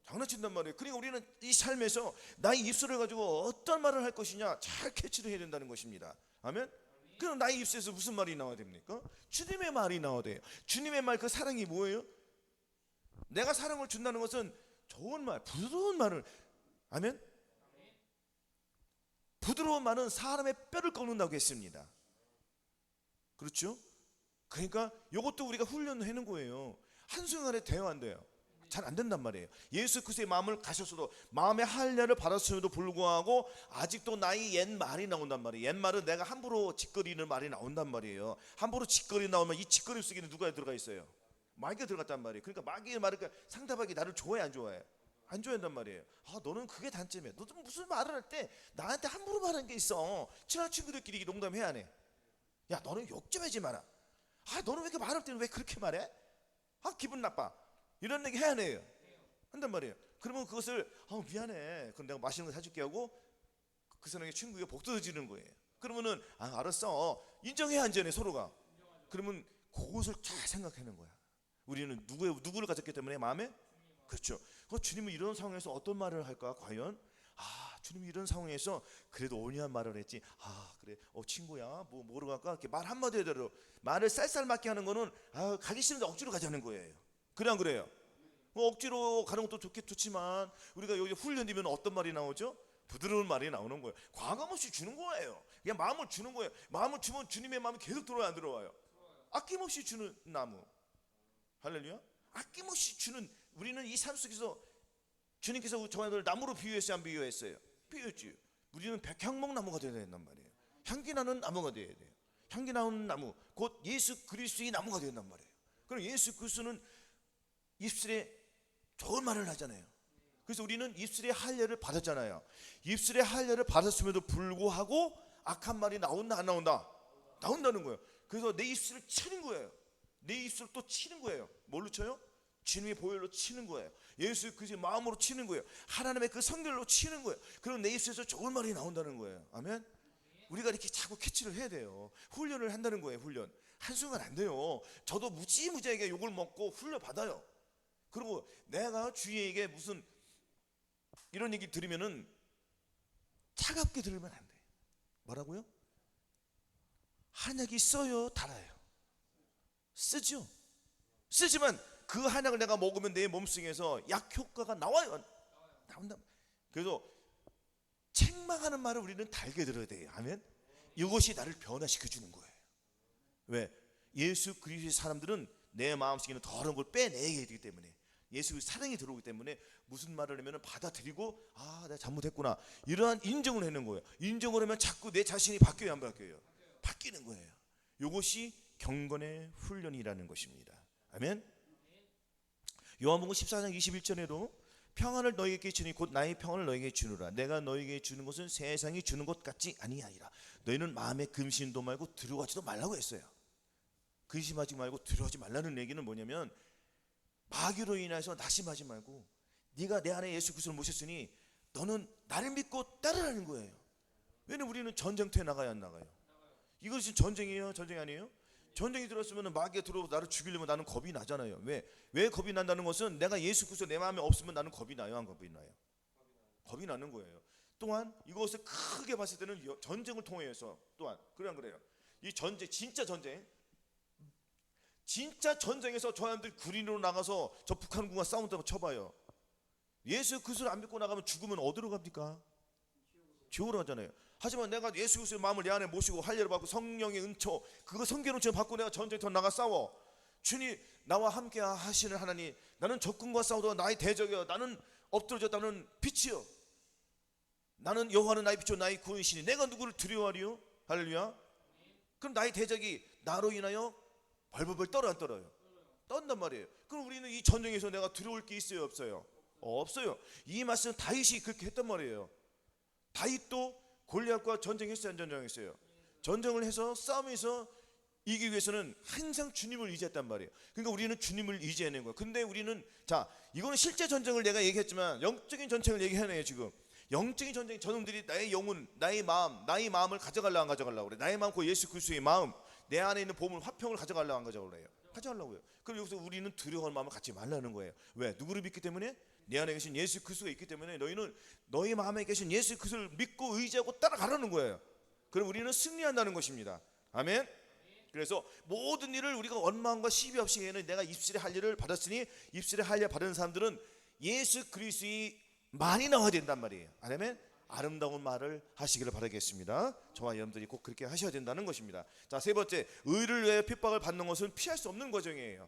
A: 장난친단 말이에요. 그러니까 우리는 이 삶에서 나의 입술을 가지고 어떤 말을 할 것이냐 잘 캐치를 해야 된다는 것입니다. 아멘. 그럼 나의 입술에서 무슨 말이 나와야 됩니까? 주님의 말이 나와야 돼요. 주님의 말 그 사랑이 뭐예요? 내가 사랑을 준다는 것은 좋은 말 부드러운 말을 아멘. 부드러운 말은 사람의 뼈를 꺾는다고 했습니다. 그렇죠? 그러니까 이것도 우리가 훈련하는 거예요. 한순간에 대화 안 돼요. 잘 안 된단 말이에요. 예수 그리스도의 마음을 가셨어도 마음의 할례를 받았음에도 불구하고 아직도 나의 옛 말이 나온단 말이에요. 옛 말은 내가 함부로 짓거리는 말이 나온단 말이에요. 함부로 짓거리 나오면 이 짓거리 속에는 누가 들어가 있어요? 마귀가 들어갔단 말이에요. 그러니까 마귀의 말을 상대방이 나를 좋아해 안 좋아해? 안 좋아한단 말이에요. 아 너는 그게 단점이야. 너도 무슨 말을 할 때 나한테 함부로 말하는 게 있어. 친한 친구들끼리 농담해야 안 해? 야 너는 욕 좀 하지 마라. 아 너는 왜 이렇게 말할 때는 왜 그렇게 말해? 아 기분 나빠. 이런 얘기 해야 안 해요? 한단 말이에요. 그러면 그것을 미안해. 그럼 내가 맛있는 거 사줄게 하고 그 사람의 친구가 복도지는 거예요. 그러면은 알았어. 인정해야 안 되네 서로가. 그러면 그것을 잘 생각하는 거야. 우리는 누구를 가졌기 때문에 마음에 그렇죠. 주님은 이런 상황에서 어떤 말을 할까 과연? 주님이 이런 상황에서 그래도 온유한 말을 했지. 그래 친구야 뭐로 갈까? 이렇게 말 한마디로 말을 쌀쌀맞게 하는 거는 가기 싫은데 억지로 가자는 거예요. 그래 안 그래요? 억지로 가는 것도 좋지만 우리가 여기 훈련되면 어떤 말이 나오죠? 부드러운 말이 나오는 거예요. 과감없이 주는 거예요. 그냥 마음을 주는 거예요. 마음을 주면 주님의 마음이 계속 들어와요 안 들어와요? 아낌없이 주는 나무. 할렐루야. 아낌없이 주는 우리는 이 삶 속에서 주님께서 저희를 나무로 비유했어요 안 비유했어요? 비유했지. 우리는 백향목 나무가 되어야 된단 말이에요. 향기 나는 나무가 되어야 돼요. 향기 나는 나무 곧 예수 그리스도의 나무가 된단 말이에요. 그럼 예수 그리스도는 입술에 좋은 말을 하잖아요. 그래서 우리는 입술의 할례를 받았잖아요. 입술의 할례를 받았음에도 불구하고 악한 말이 나온다 안 나온다? 나온다는 거예요. 그래서 내 입술을 치는 거예요. 내 입술을 또 치는 거예요. 뭘로 쳐요? 주님의 보혈로 치는 거예요. 예수 그리스도의 마음으로 치는 거예요. 하나님의 그 성결로 치는 거예요. 그럼 내 입술에서 좋은 말이 나온다는 거예요. 아멘. 우리가 이렇게 자꾸 캐치를 해야 돼요. 훈련을 한다는 거예요. 훈련. 한순간 안 돼요. 저도 무지무지하게 욕을 먹고 훈련 받아요. 그리고 내가 주위에게 무슨 이런 얘기 들으면은 차갑게 들으면 안 돼. 뭐라고요? 한약이 써요 달아요? 쓰죠. 쓰지만 그 한약을 내가 먹으면 내 몸속에서 약 효과가 나와요. 나온다. 그래서 책망하는 말을 우리는 달게 들어야 돼요. 아멘. 이것이 나를 변화시켜 주는 거예요. 왜? 예수 그리스도의 사람들은 내 마음속에 있는 더러운 걸 빼내야 되기 때문에 예수 사랑이 들어오기 때문에 무슨 말을 하면 받아들이고 내가 잘못했구나 이러한 인정을 하는 거예요. 인정을 하면 자꾸 내 자신이 바뀌어요, 안 바뀌어요? 바뀌는 거예요. 이것이 경건의 훈련이라는 것입니다. 아멘. 요한복음 14장 21절에도 평안을 너희에게 주니 곧 나의 평안을 너희에게 주노라. 내가 너희에게 주는 것은 세상이 주는 것 같지 아니하리라. 너희는 마음에 근심도 말고 두려워하지도 말라고 했어요. 근심하지 말고 두려워하지 말라는 얘기는 뭐냐면 마귀로 인해서 낙심하지 말고 네가 내 안에 예수 그리스도를 모셨으니 너는 나를 믿고 따르라는 거예요. 왜냐면 우리는 전쟁터에 나가야 안 나가요? 이것이 전쟁이에요? 전쟁이 아니에요? 전쟁이 들었으면 마귀가 들어오고 나를 죽이려면 나는 겁이 나잖아요. 왜 겁이 난다는 것은 내가 예수 그리스도 내 마음에 없으면 나는 겁이 나요, 안 겁이 나요? 겁이 나는 거예요. 또한 이것을 크게 봤을 때는 전쟁을 통해서 또한 그래 안 그래요? 이 전쟁, 진짜 전쟁에서 저 사람들 구린으로 나가서 저 북한군과 싸운다고 쳐봐요. 예수 그리스도를 안 믿고 나가면 죽으면 어디로 갑니까? 지옥으로 가잖아요. 하지만 내가 예수 그리스도의 마음을 내 안에 모시고 할례를 받고 성령의 은총 그거 성경 은총 받고 내가 전쟁터 나가 싸워. 주님 나와 함께 하시는 하나님, 나는 적군과 싸우다 나의 대적이여, 나는 엎드러졌다는 빛이여, 나는 여호와는 나의 빛이요 나의 구원이시니 내가 누구를 두려워하리요? 할렐루야. 그럼 나의 대적이 나로 인하여 벌벌벌 떨어 안 떨어요? 떤단 말이에요. 그럼 우리는 이 전쟁에서 내가 두려울 게 있어요, 없어요? 없어요. 이 말씀은 다윗이 그렇게 했단 말이에요. 다윗도 골리앗과 전쟁했어요, 안 전쟁했어요? 전쟁을 해서 싸움에서 이기기 위해서는 항상 주님을 의지했단 말이에요. 그러니까 우리는 주님을 의지하는 거예요. 근데 우리는 이거는 실제 전쟁을 내가 얘기했지만 영적인 전쟁을 얘기하네요. 지금 영적인 전쟁, 저놈들이 나의 영혼, 나의 마음을 가져가려고 안 가져가려고 그래. 나의 마음, 그 예수 그리스도의 마음, 내 안에 있는 보물 화평을 가져가려고 안 가져가려고 해요? 가져가려고요. 그럼 여기서 우리는 두려워하는 마음을 갖지 말라는 거예요. 왜? 누구를 믿기 때문에? 내 안에 계신 예수 그리스도가 있기 때문에 너희는 너희 마음에 계신 예수 그리스도를 믿고 의지하고 따라가라는 거예요. 그럼 우리는 승리한다는 것입니다. 아멘. 그래서 모든 일을 우리가 원망과 시비 없이 해는 내가 입술의 할례를 받았으니 입술의 할례 받은 사람들은 예수 그리스도의 많이 나와야 된단 말이에요. 아멘. 아름다운 말을 하시기를 바라겠습니다. 저와 여러분들이 꼭 그렇게 하셔야 된다는 것입니다. 자, 세 번째, 의를 위해 핍박을 받는 것은 피할 수 없는 과정이에요.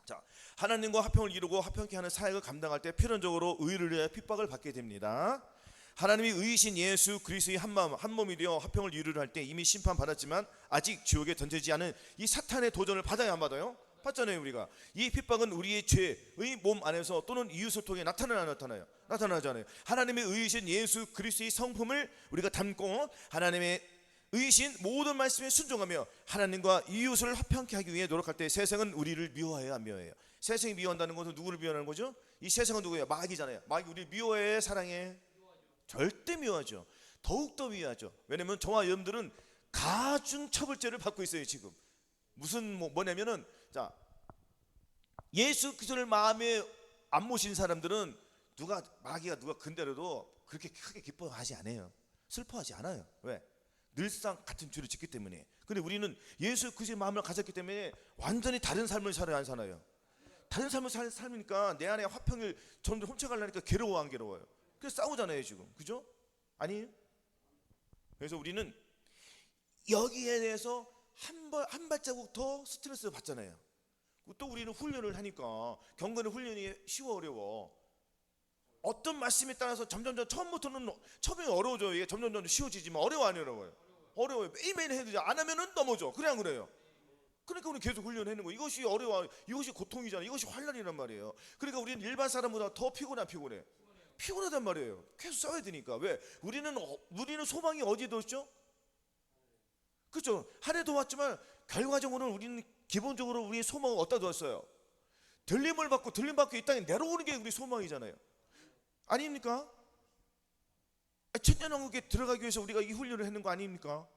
A: 자, 하나님과 화평을 이루고 화평케 하는 사역을 감당할 때 필연적으로 의를 위해 핍박을 받게 됩니다. 하나님이 의이신 예수 그리스도의 한 몸이 되어 화평을 이루려 할 때 이미 심판받았지만 아직 지옥에 던지지 않은 이 사탄의 도전을 받아야 안 받아요? 받잖아요. 우리가 이 핍박은 우리의 죄의 몸 안에서 또는 이웃을 통해 나타나잖아요. 하나님의 의이신 예수 그리스도의 성품을 우리가 담고 하나님의 의이신 모든 말씀에 순종하며 하나님과 이웃을 화평케 하기 위해 노력할 때 세상은 우리를 미워해요, 안 미워해요? 세상이 미워한다는 것은 누구를 미워하는 거죠? 이 세상은 누구예요? 마귀잖아요. 마귀 우리를 미워해, 사랑해? 절대 미워하죠. 더욱더 미워하죠. 왜냐면 저와 여러분들은 가중처벌죄를 받고 있어요. 지금 무슨 뭐냐면은 예수 그리스도를 마음에 안 모신 사람들은 마귀가 누가 근대로도 그렇게 크게 기뻐하지 않아요. 슬퍼하지 않아요. 왜? 늘상 같은 죄를 짓기 때문에. 근데 우리는 예수 그리스도의 마음을 가졌기 때문에 완전히 다른 삶을 살아야 안 사나요? 다른 삶을 살니까 내 안에 화평을 점점 훔쳐가려니까 괴로워 안 괴로워요? 그래서 싸우잖아요 지금. 그죠? 아니에요? 그래서 우리는 여기에 대해서 한 발자국 더 스트레스를 받잖아요. 또 우리는 훈련을 하니까 경건의 훈련이 쉬워 어려워? 어떤 말씀에 따라서 점점 처음부터는 어려워져. 이게 점점 쉬워지지만 어려워 안 어려워요? 어려워요. 매일매일 해야 되죠. 안 하면은 넘어져. 그래 안 그래요? 그러니까 우리 계속 훈련하는 거예요. 이것이 어려워. 이것이 고통이잖아요. 이것이 환난이란 말이에요. 그러니까 우리는 일반 사람보다 더 피곤해? 피곤하단 말이에요. 계속 싸워야 되니까. 왜? 우리는 소망이 어디에 뒀죠? 그렇죠. 한 해도 왔지만 결과적으로는 우리는 기본적으로 우리의 소망을 어디다 두었어요? 들림 받고 이 땅에 내려오는 게 우리 소망이잖아요. 아닙니까? 천년왕국에 들어가기 위해서 우리가 이 훈련을 했는 거 아닙니까?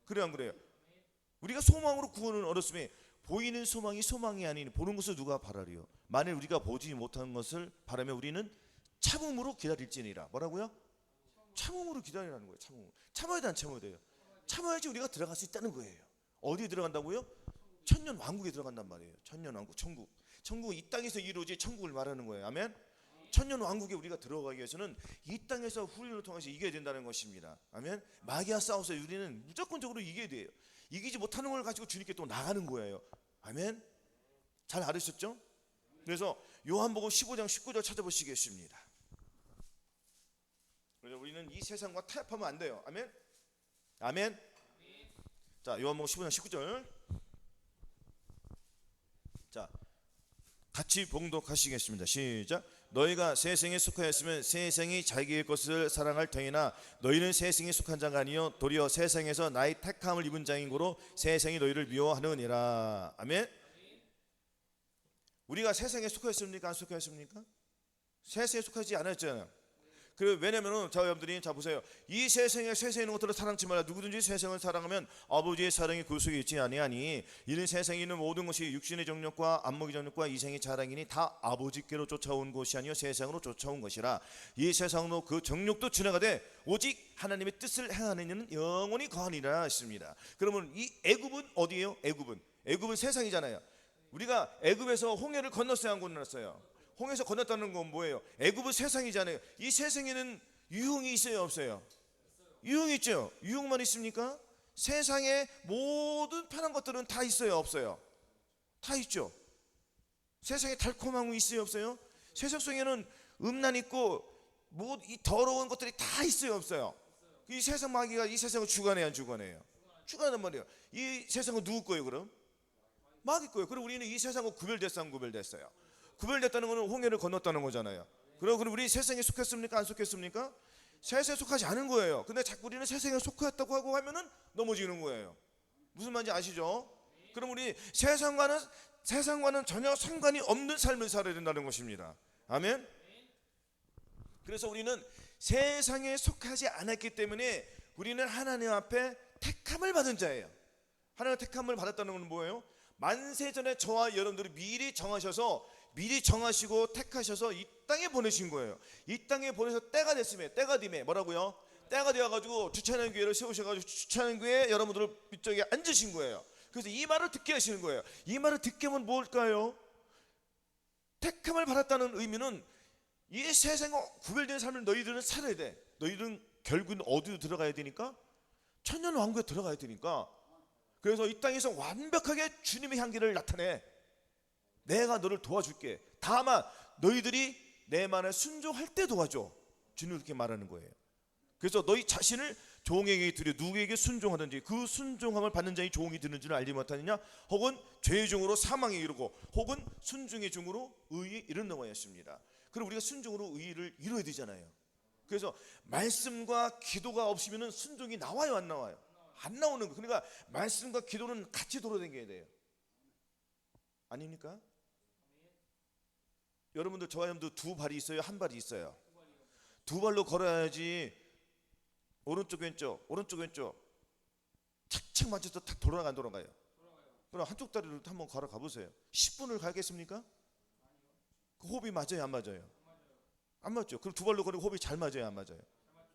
A: 그래요 안 그래요? 우리가 소망으로 구원을 얻었으면 보이는 소망이 아닌 보는 것을 누가 바라리요? 만일 우리가 보지 못한 것을 바라면 우리는 참음으로 기다릴지니라. 뭐라고요? 참음으로 기다리라는 거예요. 참아야 돼, 안 참아야 돼요? 참아야지 우리가 들어갈 수 있다는 거예요. 어디에 들어간다고요? 천년 왕국에 들어간단 말이에요. 천년 왕국, 천국은 이 땅에서 이루어질 천국을 말하는 거예요. 아멘. 천년 왕국에 우리가 들어가기 위해서는 이 땅에서 훈련을 통해서 이겨야 된다는 것입니다. 아멘. 마귀와 싸워서 우리는 무조건적으로 이겨야 돼요. 이기지 못하는 걸 가지고 주님께 또 나가는 거예요. 아멘. 잘 알으셨죠? 그래서 요한복음 15장 19절 찾아보시겠습니다. 그래서 우리는 이 세상과 타협하면 안 돼요. 아멘. 아멘. 자, 요한복음 15장 19절. 자, 같이 봉독하시겠습니다. 시작. 너희가 세상에 속하였으면 세상이 자기의 것을 사랑할 터이나 너희는 세상에 속한 자가 아니요 도리어 세상에서 나의 택함을 입은 자인 고로 세상이 너희를 미워하느니라. 아멘. 우리가 세상에 속하였습니까? 안 속하였습니까? 세상에 속하지 않았잖아요. 그래, 왜냐면은 자, 여러분들이 자 보세요. 이 세상에 있는 것들을 사랑치 말라. 누구든지 세상을 사랑하면 아버지의 사랑이 그 속에 있지 아니하니 이는 세상에 있는 모든 것이 육신의 정욕과 안목의 정욕과 이생의 자랑이니 다 아버지께로 쫓아온 것이 아니요 세상으로 쫓아온 것이라. 이 세상으로 그 정욕도 지나가되 오직 하나님의 뜻을 행하는 이는 영원히 거하니라 했습니다. 그러면 이 애굽은 어디예요? 애굽은 세상이잖아요. 우리가 애굽에서 홍해를 건넜어요, 안 건넜어요? 홍해에서 건넜다는 건 뭐예요? 애굽은 세상이잖아요. 이 세상에는 유흥이 있어요, 없어요? 유흥이 있죠. 유흥만 있습니까? 세상에 모든 편한 것들은 다 있어요, 없어요? 다 있죠. 세상에 달콤한 거 있어요, 없어요? 세상 속에는 음란 있고 뭐 이 더러운 것들이 다 있어요, 없어요? 이 세상 마귀가 이 세상을 주관해요, 안 주관해요? 주관하는 말이에요. 이 세상은 누구 거예요, 그럼? 마귀 거예요. 그럼 우리는 이 세상과 구별됐어요, 안 구별됐어요? 구별됐다는 것은 홍해를 건넜다는 거잖아요. 그럼 우리 세상에 속했습니까? 안 속했습니까? 세상에 속하지 않은 거예요. 근데 자꾸 우리는 세상에 속했다고 하고 하면은 넘어지는 거예요. 무슨 말인지 아시죠? 그럼 우리 세상과는 전혀 상관이 없는 삶을 살아야 된다는 것입니다. 아멘. 그래서 우리는 세상에 속하지 않았기 때문에 우리는 하나님 앞에 택함을 받은 자예요. 하나님 택함을 받았다는 것은 뭐예요? 만세전에 저와 여러분들이 미리 정하시고 택하셔서 이 땅에 보내신 거예요. 이 땅에 보내서 때가 됐으면, 때가 됨에 뭐라고요? 때가 되어가지고 주차하는 교회를 세우셔가지고 주차하는 교회에 여러분들을 이쪽에 앉으신 거예요. 그래서 이 말을 듣게 하시는 거예요. 이 말을 듣게 하면 뭘까요? 택함을 받았다는 의미는 이 세상과 구별된 삶을 너희들은 살아야 돼. 너희들은 결국은 어디로 들어가야 되니까? 천년왕국에 들어가야 되니까. 그래서 이 땅에서 완벽하게 주님의 향기를 나타내. 내가 너를 도와줄게. 다만 너희들이 내 말에 순종할 때 도와줘. 주님 그렇게 말하는 거예요. 그래서 너희 자신을 종에게 드려 누구에게 순종하든지 그 순종함을 받는 자의 종이 되는 줄 알지 못하느냐? 혹은 죄의 종으로 사망에 이르고 혹은 순종의 종으로 의에 이른다고 하였습니다. 그럼 우리가 순종으로 의를 이루어야 되잖아요. 그래서 말씀과 기도가 없으면 순종이 나와요, 안 나와요? 안 나오는 거. 그러니까 말씀과 기도는 같이 돌아다녀야 돼요. 아닙니까? 여러분들 저와 여러분들 두 발이 있어요, 한 발이 있어요? 두 발로 걸어야지. 오른쪽 왼쪽 오른쪽 왼쪽 착착 맞춰서 탁 돌아가요. 그럼 한쪽 다리를 한번 걸어 가보세요. 10분을 가겠습니까? 그 호흡이 맞아요, 안 맞아요? 안 맞죠. 그럼 두 발로 걸으면 호흡이 잘 맞아요, 안 맞아요?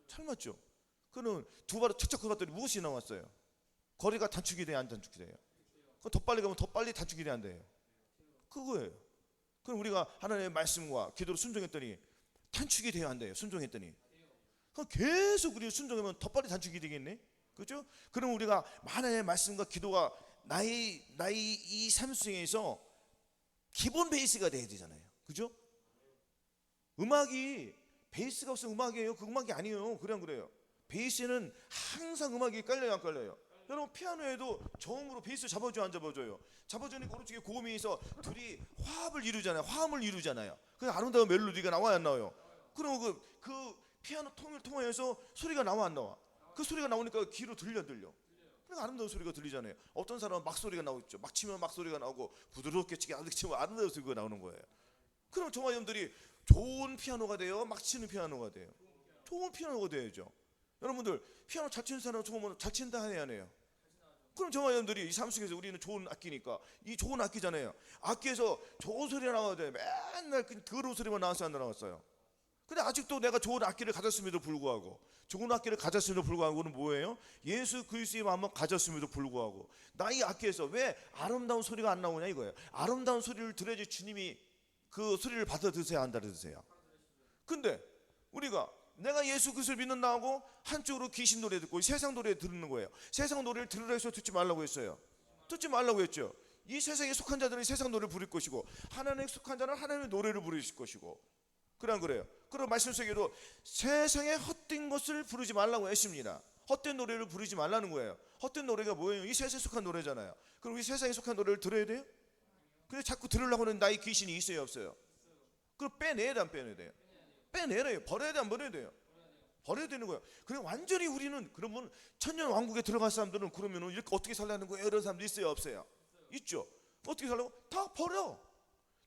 A: 잘 맞죠. 그럼 두 발로 착착 걸었더니 무엇이 나왔어요? 거리가 단축이 돼요, 안 단축이 돼요? 그럼 더 빨리 가면 더 빨리 단축이 돼요, 안 돼요? 그거예요. 그럼 우리가 하나님의 말씀과 기도로 순종했더니 단축이 돼요, 안 돼요? 순종했더니 그럼 계속 우리 순종하면 더 빨리 단축이 되겠네, 그렇죠? 그럼 우리가 하나님의 말씀과 기도가 나의 이 삶 속에서 기본 베이스가 돼야 되잖아요, 그렇죠? 음악이 베이스가 없으면 음악이에요? 그 음악이 아니에요. 그래 안 그래요? 베이스에는 항상 음악이 깔려요, 안 깔려요? 여러분 피아노에도 저음으로 베이스 잡아줘요, 안 잡아줘요? 잡아주니까 오른쪽에 고음이 있어 둘이 화음을 이루잖아요. 그래서 아름다운 멜로디가 나와요, 안 나와요? 그럼 그 피아노 통을 통해서 소리가 나와, 안 나와? 그 소리가 나오니까 귀로 들려. 그러니까 아름다운 소리가 들리잖아요. 어떤 사람은 막 소리가 나오죠. 막 치면 막 소리가 나오고 부드럽게 치면 아름다운 소리가 나오는 거예요. 그럼 저와 여러분들이 좋은 피아노가 돼요, 막 치는 피아노가 돼요? 좋은 피아노가 돼야죠. 여러분들 피아노 잘 치는 사람은 좋으면 잘 친다 하네요, 안 해요? 그럼 저와 여러분들이 이 삶 속에서 우리는 좋은 악기니까 이 좋은 악기잖아요. 악기에서 좋은 소리가 나와야 돼. 맨날 그 더러운 소리만 나왔어요, 안 나왔어요? 근데 아직도 내가 좋은 악기를 가졌음에도 불구하고 좋은 악기를 가졌음에도 불구하고는 뭐예요? 예수 그리스도의 마음을 가졌음에도 불구하고 나 이 악기에서 왜 아름다운 소리가 안 나오냐 이거예요. 아름다운 소리를 들어야지 주님이 그 소리를 받아 드세요, 안 받아 드세요? 근데 우리가 내가 예수 그리스도를 믿는다 하고 한쪽으로 귀신 노래 듣고 세상 노래 듣는 거예요. 세상 노래를 들으라 해서 듣지 말라고 했어요. 듣지 말라고 했죠. 이 세상에 속한 자들은 세상 노래를 부를 것이고 하나님에 속한 자는 하나님의 노래를 부르실 것이고, 그래 안 그래요? 그리고 말씀 속에도 세상에 헛된 것을 부르지 말라고 했습니다. 헛된 노래를 부르지 말라는 거예요. 헛된 노래가 뭐예요? 이 세상에 속한 노래잖아요. 그럼 이 세상에 속한 노래를 들어야 돼요? 근데 자꾸 들으려고 하는 나의 귀신이 있어요, 없어요? 그럼 빼내야 돼, 안 빼내야 돼요? 빼내래요. 버려야 돼, 안 버려야 돼요? 버려야 되는 거예요. 그냥 완전히 우리는, 그러면 천년 왕국에 들어갈 사람들은 그러면은 이렇게 어떻게 살라는 거예요? 이런 사람도 있어요, 없어요? 있죠. 어떻게 살라고? 다 버려.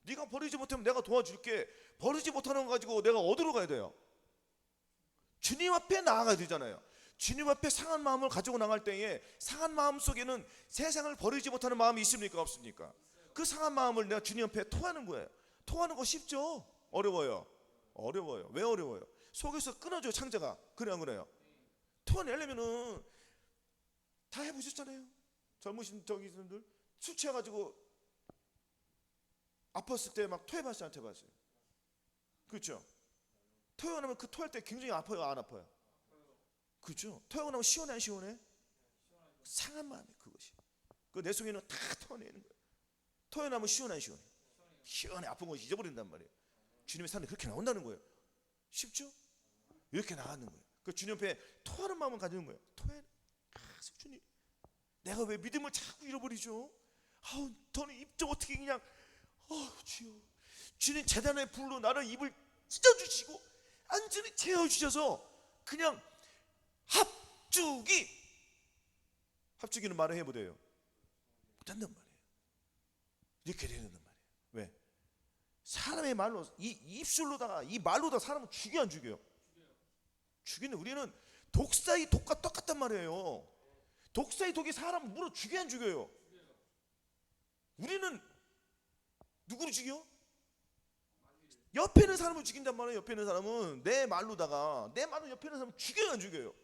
A: 네가 버리지 못하면 내가 도와줄게. 버리지 못하는 거 가지고 내가 어디로 가야 돼요? 주님 앞에 나아가야 되잖아요. 주님 앞에 상한 마음을 가지고 나갈 때에 상한 마음 속에는 세상을 버리지 못하는 마음이 있습니까, 없습니까? 그 상한 마음을 내가 주님 앞에 토하는 거예요. 토하는 거 쉽죠? 어려워요? 어려워요. 왜 어려워요? 속에서 끊어져요, 창자가. 그래 안 그래요? 토해내려면은 다 해보셨잖아요. 젊으신 저기 분들 술 취해가지고 아팠을 때 막 토해봤어요, 안 토해봤어요? 그렇죠? 토하고 나면 그 토할 때 굉장히 아파요, 안 아파요? 그렇죠? 토하고 나면 시원해, 안 시원해? 상한 마음이 그것이. 그 내 속에는 다 토해내는 거예요. 토해 나면 시원해, 안 시원해? 시원해. 아픈 거 잊어버린단 말이에요. 주님의 사람이 그렇게 나온다는 거예요. 쉽죠? 이렇게 나가는 거예요. 그 주님 앞에 토하는 마음을 가지는 거예요. 토해. 주님, 내가 왜 믿음을 자꾸 잃어버리죠? 아우, 저는 입 좀 어떻게 그냥, 주여, 주님 재단의 불로 나를 입을 찢어주시고 완전히 채워주셔서 그냥 합주기는 말을 해보대요. 못한단 말이에요. 이렇게 되는 말이에요. 왜? 사람의 말로, 이 입술로다가, 이 말로다 사람을 죽여 안 죽여요? 죽이는, 우리는 독사의 독과 똑같단 말이에요. 독사의 독이 사람을 물어 죽여 안 죽여요? 우리는 누구를 죽여? 옆에 있는 사람을 죽인단 말이에요. 옆에 있는 사람은 내 말로다가, 내 말로 옆에 있는 사람을 죽여요, 안 죽여요?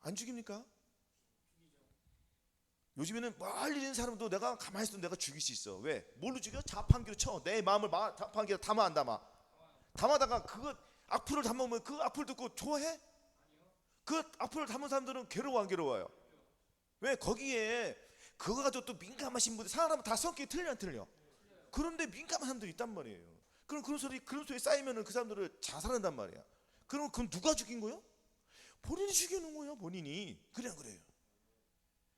A: 안 죽입니까? 요즘에는 멀리 있는 사람도 내가 가만히 있어도 내가 죽일 수 있어. 왜? 뭘로 죽여? 자판기로 쳐. 내 마음을 자판기로 담아 안 담아? 담아다가 그거 악플을 담으면 그 악플 듣고 좋아해? 그 악플을 담은 사람들은 괴로워, 안 괴로워요? 왜? 거기에 그거 가지고 또 민감하신 분들, 사람은 다 성격이 틀려 안 틀려? 그런데 민감한 사람들이 있단 말이에요. 그럼 그런 소리 쌓이면은 그 사람들을 자살한단 말이야. 그럼 그건 누가 죽인 거예요? 본인이 죽여놓은 거예요, 본인이. 그래 안 그래요?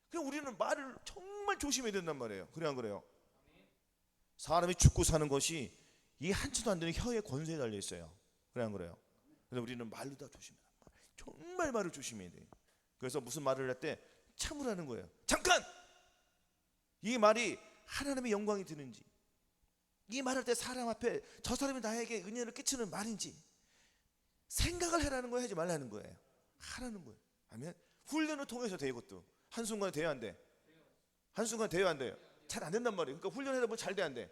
A: 그냥 우리는 말을 정말 조심해야 된단 말이에요. 그래 안 그래요? 사람이 죽고 사는 것이 이 한치도 안 되는 혀의 권세에 달려 있어요. 그래 안 그래요? 그래서 우리는 말로 다 조심해야 돼요. 정말 말을 조심해야 돼요. 그래서 무슨 말을 할 때 참으라는 거예요. 잠깐! 이 말이 하나님의 영광이 드는지, 이 말할 때 사람 앞에 저 사람이 나에게 은혜를 끼치는 말인지 생각을 해라는 거예요, 하지 말라는 거예요? 하라는 거예요. 아멘. 훈련을 통해서 돼. 이것도 한순간에 돼야 안 돼? 한순간에 돼야 안 돼요? 잘 안 된단 말이에요. 그러니까 훈련하다 보면 잘 돼, 안 돼?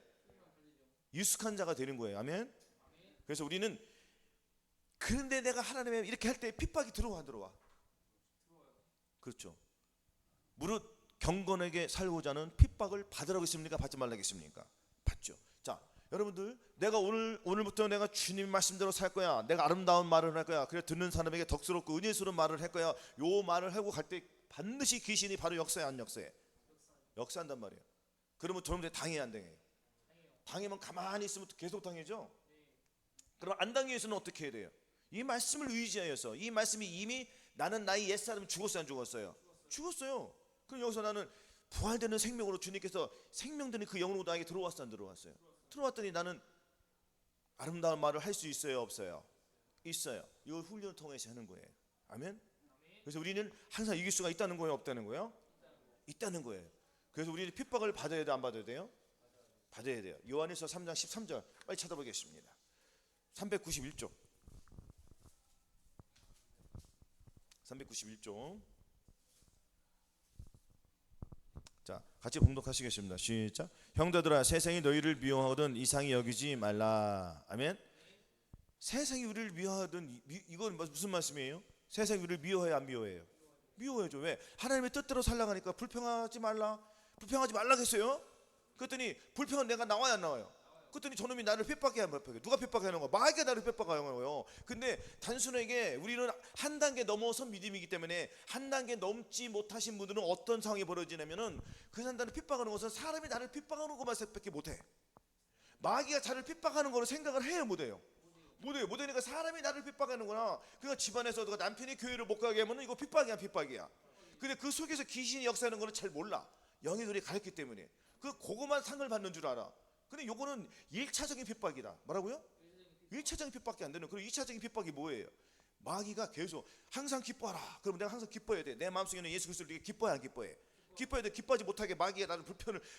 A: 유숙한 자가 되는 거예요. 아멘. 그래서 우리는, 그런데 내가 하나님의 이렇게 할 때 핍박이 들어와 안 들어와? 그렇죠. 무릇 경건하게 살고자 하는 핍박을 받으라고 했습니까? 받지 말라고 했습니까? 받죠. 자, 여러분들, 내가 오늘부터 내가 주님 말씀대로 살 거야. 내가 아름다운 말을 할 거야. 그래 듣는 사람에게 덕스럽고 은혜스러운 말을 할 거야. 요 말을 하고 갈 때 반드시 귀신이 바로 역사해, 안 역사해? 역사한단 말이에요. 그러면 저놈들 당해야 안 당해요? 당하면 가만히 있으면 계속 당해죠. 그럼 안 당하기 위해서는 어떻게 해야 돼요? 이 말씀을 의지하여서, 이 말씀이 이미 나는 나의 옛사람이 죽었어요, 안 죽었어요? 죽었어요. 그럼 여기서 나는 부활되는 생명으로 주님께서 생명되는 그 영으로 나에게 들어왔어요, 안 들어왔어요? 들어왔더니 나는 아름다운 말을 할 수 있어요, 없어요? 있어요. 이걸 훈련을 통해서 하는 거예요. 아멘. 그래서 우리는 항상 이길 수가 있다는 거예요, 없다는 거예요? 있다는 거예요. 그래서 우리는 핍박을 받아야 돼요, 안 받아야 돼요? 받아야 돼요. 요한일서 3장 13절 빨리 찾아보겠습니다. 391쪽 391쪽. 자, 같이 봉독하시겠습니다. 시작. 형제들아, 세상이 너희를 미워하거든 이상히 여기지 말라. 아멘. 세상이 우리를 미워하든, 이건 무슨 말씀이에요? 세상이 우리를 미워해요, 안 미워해요? 미워해죠. 왜? 하나님의 뜻대로 살아가니까 불평하지 말라. 불평하지 말라 했어요. 그랬더니 불평은 내가 나와야 안 나와요? 그랬더니 저놈이 나를 핍박해. 누가 핍박하는 거야? 마귀가 나를 핍박하는 거예요. 근데 단순하게 우리는 한 단계 넘어서 믿음이기 때문에 한 단계 넘지 못하신 분들은 어떤 상황이 벌어지냐면은 그 사람들을 핍박하는 것은 사람이 나를 핍박하는 것만 생각밖에 못해. 마귀가 자를 핍박하는 거를 생각을 해요, 못해요? 못하니까 사람이 나를 핍박하는구나. 그러니까 집안에서 누가 남편이 교회를 못 가게 하면 이거 핍박이야. 근데 그 속에서 귀신이 역사하는 거는 잘 몰라. 영의들이 가르쳤기 때문에 그거만 상을 받는 줄 알아. 근데 요거는 1차적인 핍박이다. 뭐라고요? 1차적인 핍박이 안 되는. 그리고 2차적인 핍박이 뭐예요? 마귀가 계속 항상 기뻐하라. 그러면 내가 항상 기뻐해야 돼. 내 마음속에는 예수 그리스도를 네가 기뻐해 안 기뻐해? 기뻐해야 돼. 기뻐하지 못하게 마귀가 나를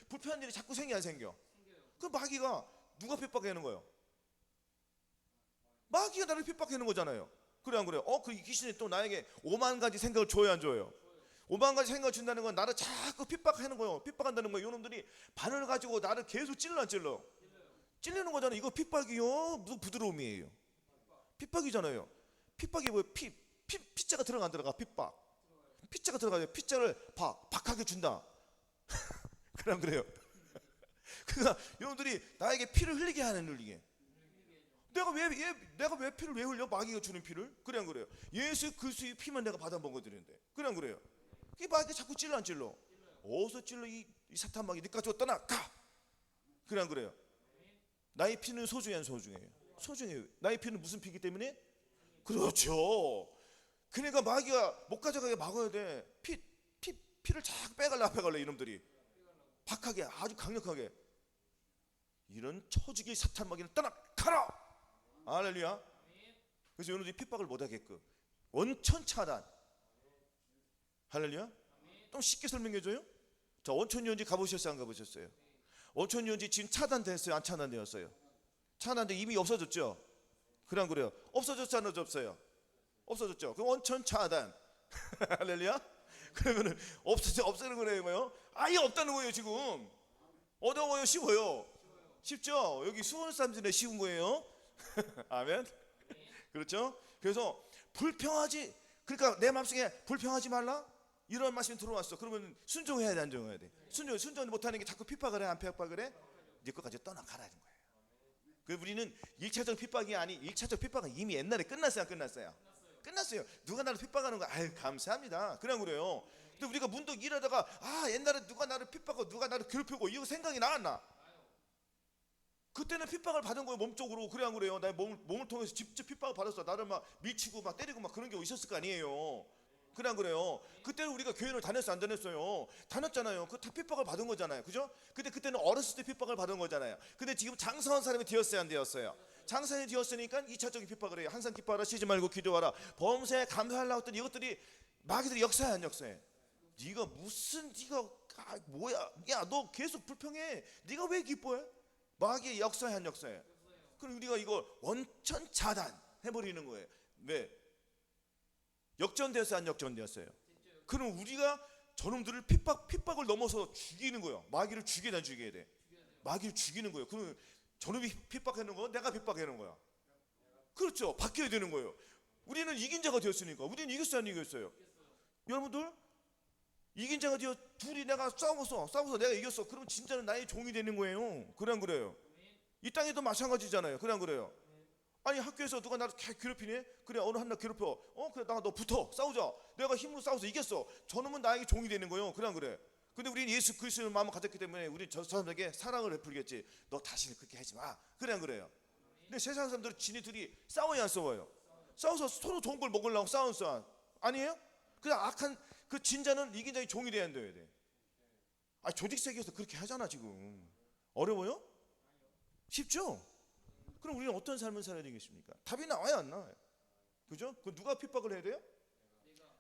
A: 불편한 일이 자꾸 생겨 안 생겨? 그 마귀가 누가 핍박하는 거예요? 마귀가 나를 핍박하는 거잖아요. 그래 안 그래요? 그 귀신이 또 나에게 5만 가지 생각을 줘야 안 줘요? 5만 가지 생각을 준다는 건 나를 자꾸 핍박하는 거예요. 핍박한다는 거예요. 이놈들이 바늘을 가지고 나를 계속 찔러 안 찔러? 찔리는 거잖아요. 이거 핍박이요? 무슨 부드러움이에요? 핍박이잖아요. 핍박이 뭐예요? 피자가 들어가 안 들어가? 핍박. 피자가 들어가요. 피자를 박하게 준다. 그래 안 그래요? 그러니까 이놈들이 나에게 피를 흘리게 하는 흘리게. 내가 왜 피를 왜 흘려? 마귀가 주는 피를? 그래 안 그래요? 예수 그리스도의 피만 내가 받아 먹어드리는데. 그래 안 그래요? 이 마귀가 자꾸 찔러 안 찔러? 어디서 찔러? 이 사탄 마귀 니까지 떠나 가. 그래 안 그래요? 나의 피는 소중해요. 나의 피는 무슨 피이기 때문에? 그렇죠. 그러니까 마귀가 못 가져가게 막아야 돼. 피를 자꾸 빼갈라 이놈들이. 박하게 아주 강력하게. 이런 처지기 사탄 마귀는 떠나 가라. 할렐루야. 그래서 이놈들이 핍박을 못하게끔 원천 차단. 할렐루야. 좀 쉽게 설명해줘요. 자, 원천유원지 가보셨어요? 안 가보셨어요? 원천유원지 지금 차단됐어요? 안 차단되었어요? 차단돼 이미 없어졌죠? 그래 안 그래요? 없어졌지 않아도 없어요? 없어졌죠? 그럼 원천 차단. 할렐루야. 그러면은 없애는 거네요. 뭐요? 아예 없다는 거예요. 지금 어려워요? 쉬워요? 쉽죠? 여기 수원 사람들은 쉬운 거예요. 아멘. 그렇죠? 그래서 그러니까 내 마음속에 불평하지 말라 이런 말씀이 들어왔어. 그러면 순종해야 돼, 안 순종해야 돼? 순종 못하는 게 자꾸 핍박을 해, 안 핍박을 해? 네 것까지 떠나가라는 거예요. 그래서 우리는 1차적 핍박이 아니 1차적 핍박은 이미 옛날에 끝났어요, 안 끝났어요? 끝났어요. 누가 나를 핍박하는 거 아유 감사합니다. 그냥 그래요. 근데 우리가 문득 일하다가 옛날에 누가 나를 핍박하고 누가 나를 괴롭히고 이거 생각이 나왔나? 그때는 핍박을 받은 거예요, 몸쪽으로. 그래 안 그래요? 나 몸을 통해서 직접 핍박을 받았어. 나를 막 밀치고 막 때리고 막 그런 게 있었을 거 아니에요. 그래 안 그래요? 그때는 우리가 교회를 다녔어요, 안 다녔어요? 다녔잖아요. 그 다 핍박을 받은 거잖아요, 그죠? 근데 그때는 어렸을 때 핍박을 받은 거잖아요. 근데 지금 장사한 사람이 되었어요, 안 되었어요? 장사에 되었으니까 2차적인 핍박을 해요. 항상 기뻐하라, 쉬지 말고 기도하라, 범사에 감사하려고 했더니 이것들이 마귀들이 역사해 안 역사해? 네가 뭐야? 야, 너 계속 불평해. 네가 왜 기뻐해? 마귀의 역사에 한 역사에. 그럼 우리가 이걸 원천 차단 해버리는 거예요. 왜? 역전되었어요, 안 역전되었어요? 그럼 우리가 저놈들을 핍박을 넘어서 죽이는 거예요. 마귀를 죽여야 돼. 마귀를 죽이는 거예요. 그럼 저놈이 핍박하는 거, 내가 핍박하는 거야. 그렇죠. 바뀌어야 되는 거예요. 우리는 이긴 자가 되었으니까. 우리는 이겼어요, 안 이겼어요? 여러분들 이긴 자가 되어 둘이 내가 싸워서 내가 이겼어. 그럼 진짜는 나의 종이 되는 거예요. 그래 안 그래요? 이 땅에도 마찬가지잖아요. 그래 안 그래요? 아니 학교에서 누가 나를 괴롭히네? 그래 어느 한날 괴롭혀. 그래 너 붙어 싸우자. 내가 힘으로 싸워서 이겼어. 저놈은 나에게 종이 되는 거예요. 그래 안 그래? 근데 우리는 예수 그리스도의 마음을 가졌기 때문에 우리 저 사람에게 사랑을 베풀겠지. 너 다시는 그렇게 하지 마. 그래 안 그래요? 근데 세상 사람들은 지네들이 싸워야 안 싸워요? 싸워서 서로 좋은 걸 먹으려고 싸우는 싸움 아니에요? 그냥 악한 그 진자는 이긴 자의 종이 돼야 돼. 조직 세계에서 그렇게 하잖아 지금. 어려워요? 쉽죠? 그럼 우리는 어떤 삶을 살아야 되겠습니까? 답이 나와요, 안 나와요? 그죠? 그 누가 핍박을 해야 돼요?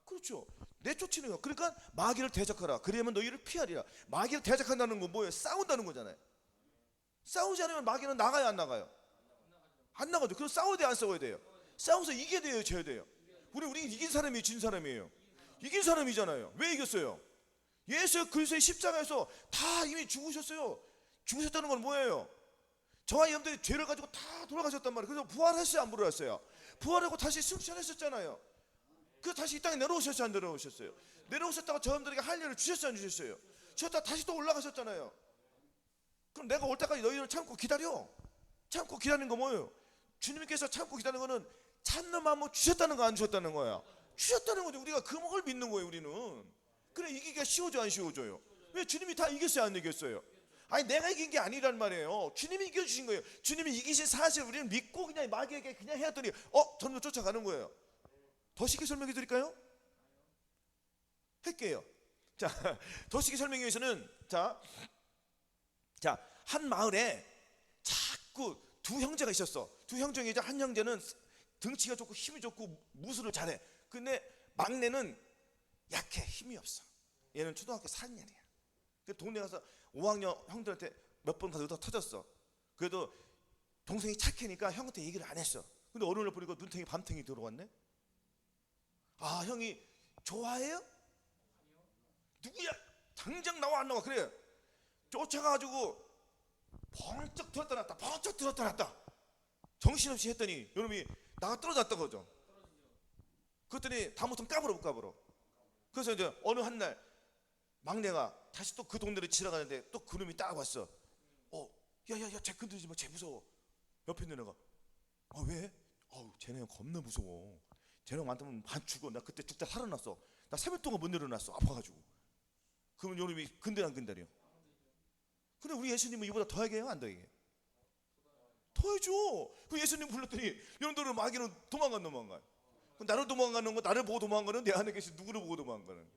A: 그렇죠. 내쫓이는 거. 그러니까 마귀를 대적하라. 그러면 너희를 피하리라. 마귀를 대적한다는 건 뭐예요? 싸운다는 거잖아요. 싸우지 않으면 마귀는 나가요, 안 나가요? 안 나가죠. 그럼 싸워야 돼요, 안 싸워야 돼요? 싸워서 이겨야 돼요, 져야 돼요? 우리 이긴 사람이에요, 진 사람이에요? 이긴 사람이잖아요. 왜 이겼어요? 예수 그리스도의 십자가에서 다 이미 죽으셨어요. 죽으셨다는 건 뭐예요? 저와 여러분들이 죄를 가지고 다 돌아가셨단 말이에요. 그래서 부활했어요, 안 부활했어요? 부활하고 다시 승천하셨잖아요. 그 다시 이 땅에 내려오셨어요, 안 내려오셨어요? 내려오셨다가 저분들에게 할 일을 주셨어요, 안 주셨어요? 주셨다가 다시 또 올라가셨잖아요. 그럼 내가 올 때까지 너희를 참고 기다려. 참고 기다리는 거 뭐예요? 주님께서 참고 기다리는 거는 참는 마음을 주셨다는 거 안 주셨다는 거야? 주셨다는 거죠. 우리가 그 목을 믿는 거예요. 우리는. 그래, 이기기가 쉬워져 안 쉬워져요? 왜? 주님이 다 이겼어요 안 이겼어요? 아니 내가 이긴 게 아니란 말이에요. 주님이 이겨주신 거예요. 주님이 이기신 사실을 우리는 믿고 그냥 마귀에게 그냥 해왔더니 저는 쫓아가는 거예요. 더 쉽게 설명해 드릴까요? 할게요. 자, 더 쉽게 설명해 위해서는 한 마을에 자꾸 두 형제가 있었어. 두 형제 중에 한 형제는 등치가 좋고 힘이 좋고 무술을 잘해. 근데 막내는 약해, 힘이 없어. 얘는 초등학교 4학년이야. 그 동네 가서 5학년 형들한테 몇 번 가서 터졌어. 그래도 동생이 착하니까 형한테 얘기를 안 했어. 근데 어느 날 보니까 눈탱이 밤탱이 들어왔네. 아, 형이 좋아해요? 누구야? 당장 나와 안 나와? 그래. 쫓아가가지고 번쩍 들었다 놨다, 번쩍 들었다 놨다. 정신없이 했더니 여러분이 나가 떨어졌다 그러죠. 그랬더니 다음부터는 까불어 못 까불어. 그래서 이제 어느 한날 막내가 다시 또 그 동네를 지나가는데 또 그놈이 딱 왔어. 야야야, 쟤 건드리지 마, 쟤 무서워. 옆에 있는 애가 왜? 쟤네 겁나 무서워. 쟤네 만나면 반 죽어. 나 그때 죽다 살아났어. 나 3일 동안 못 내려놨어, 아파가지고. 그러면 요놈이 근데 안 근다려. 근데 우리 예수님은 이보다 더하게 해요 안 더하게? 더해줘. 그 예수님 불렀더니 여러분들은 마귀는 도망가요. 나를 도망가는 거, 나를 보고 도망가는, 내 안에 계신 누구를 보고 도망가는.